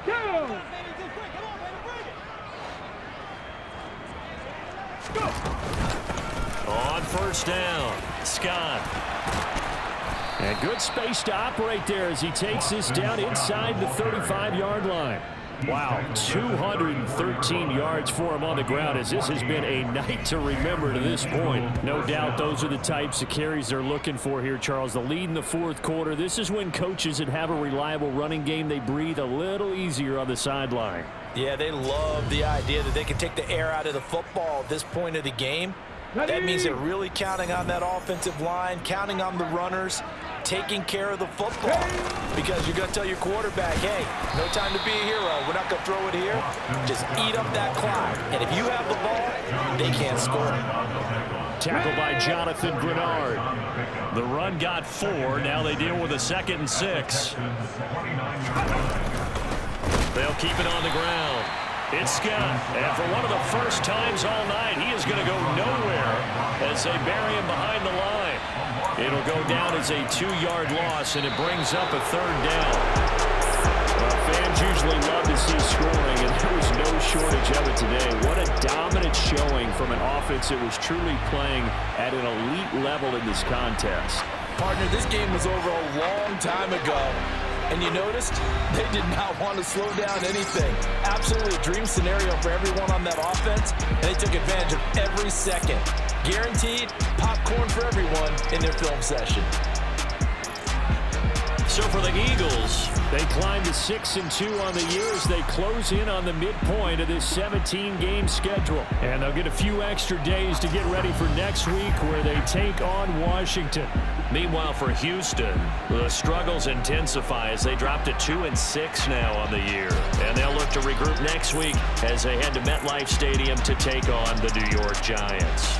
Go! On first down, Scott. And good space to operate there as he takes this down inside the 35-yard line. Wow, 213 yards for him on the ground as this has been a night to remember to this point. No doubt those are the types of carries they're looking for here, Charles. The lead in the fourth quarter. This is when coaches that have a reliable running game, they breathe a little easier on the sideline. Yeah, they love the idea that they can take the air out of the football at this point of the game. That means they're really counting on that offensive line, counting on the runners, taking care of the football. Because you're going to tell your quarterback, hey, no time to be a hero. We're not going to throw it here. Just eat up that clock. And if you have the ball, they can't score. Tackled by Jonathan Grenard. The run got 4. Now they deal with a 2nd and 6. They'll keep it on the ground. It's Scott, and for one of the first times all night, he is going to go nowhere as they bury him behind the line. It'll go down as a 2-yard loss, and it brings up a 3rd down. Well, fans usually love to see scoring, and there was no shortage of it today. What a dominant showing from an offense that was truly playing at an elite level in this contest. Partner, this game was over a long time ago. And you noticed they did not want to slow down anything. Absolutely a dream scenario for everyone on that offense, and they took advantage of every second. Guaranteed popcorn for everyone in their film session. So for the Eagles, they climb to 6-2 on the year as they close in on the midpoint of this 17-game schedule. And they'll get a few extra days to get ready for next week where they take on Washington. Meanwhile, for Houston, the struggles intensify as they drop to 2-6 now on the year. And they'll look to regroup next week as they head to MetLife Stadium to take on the New York Giants.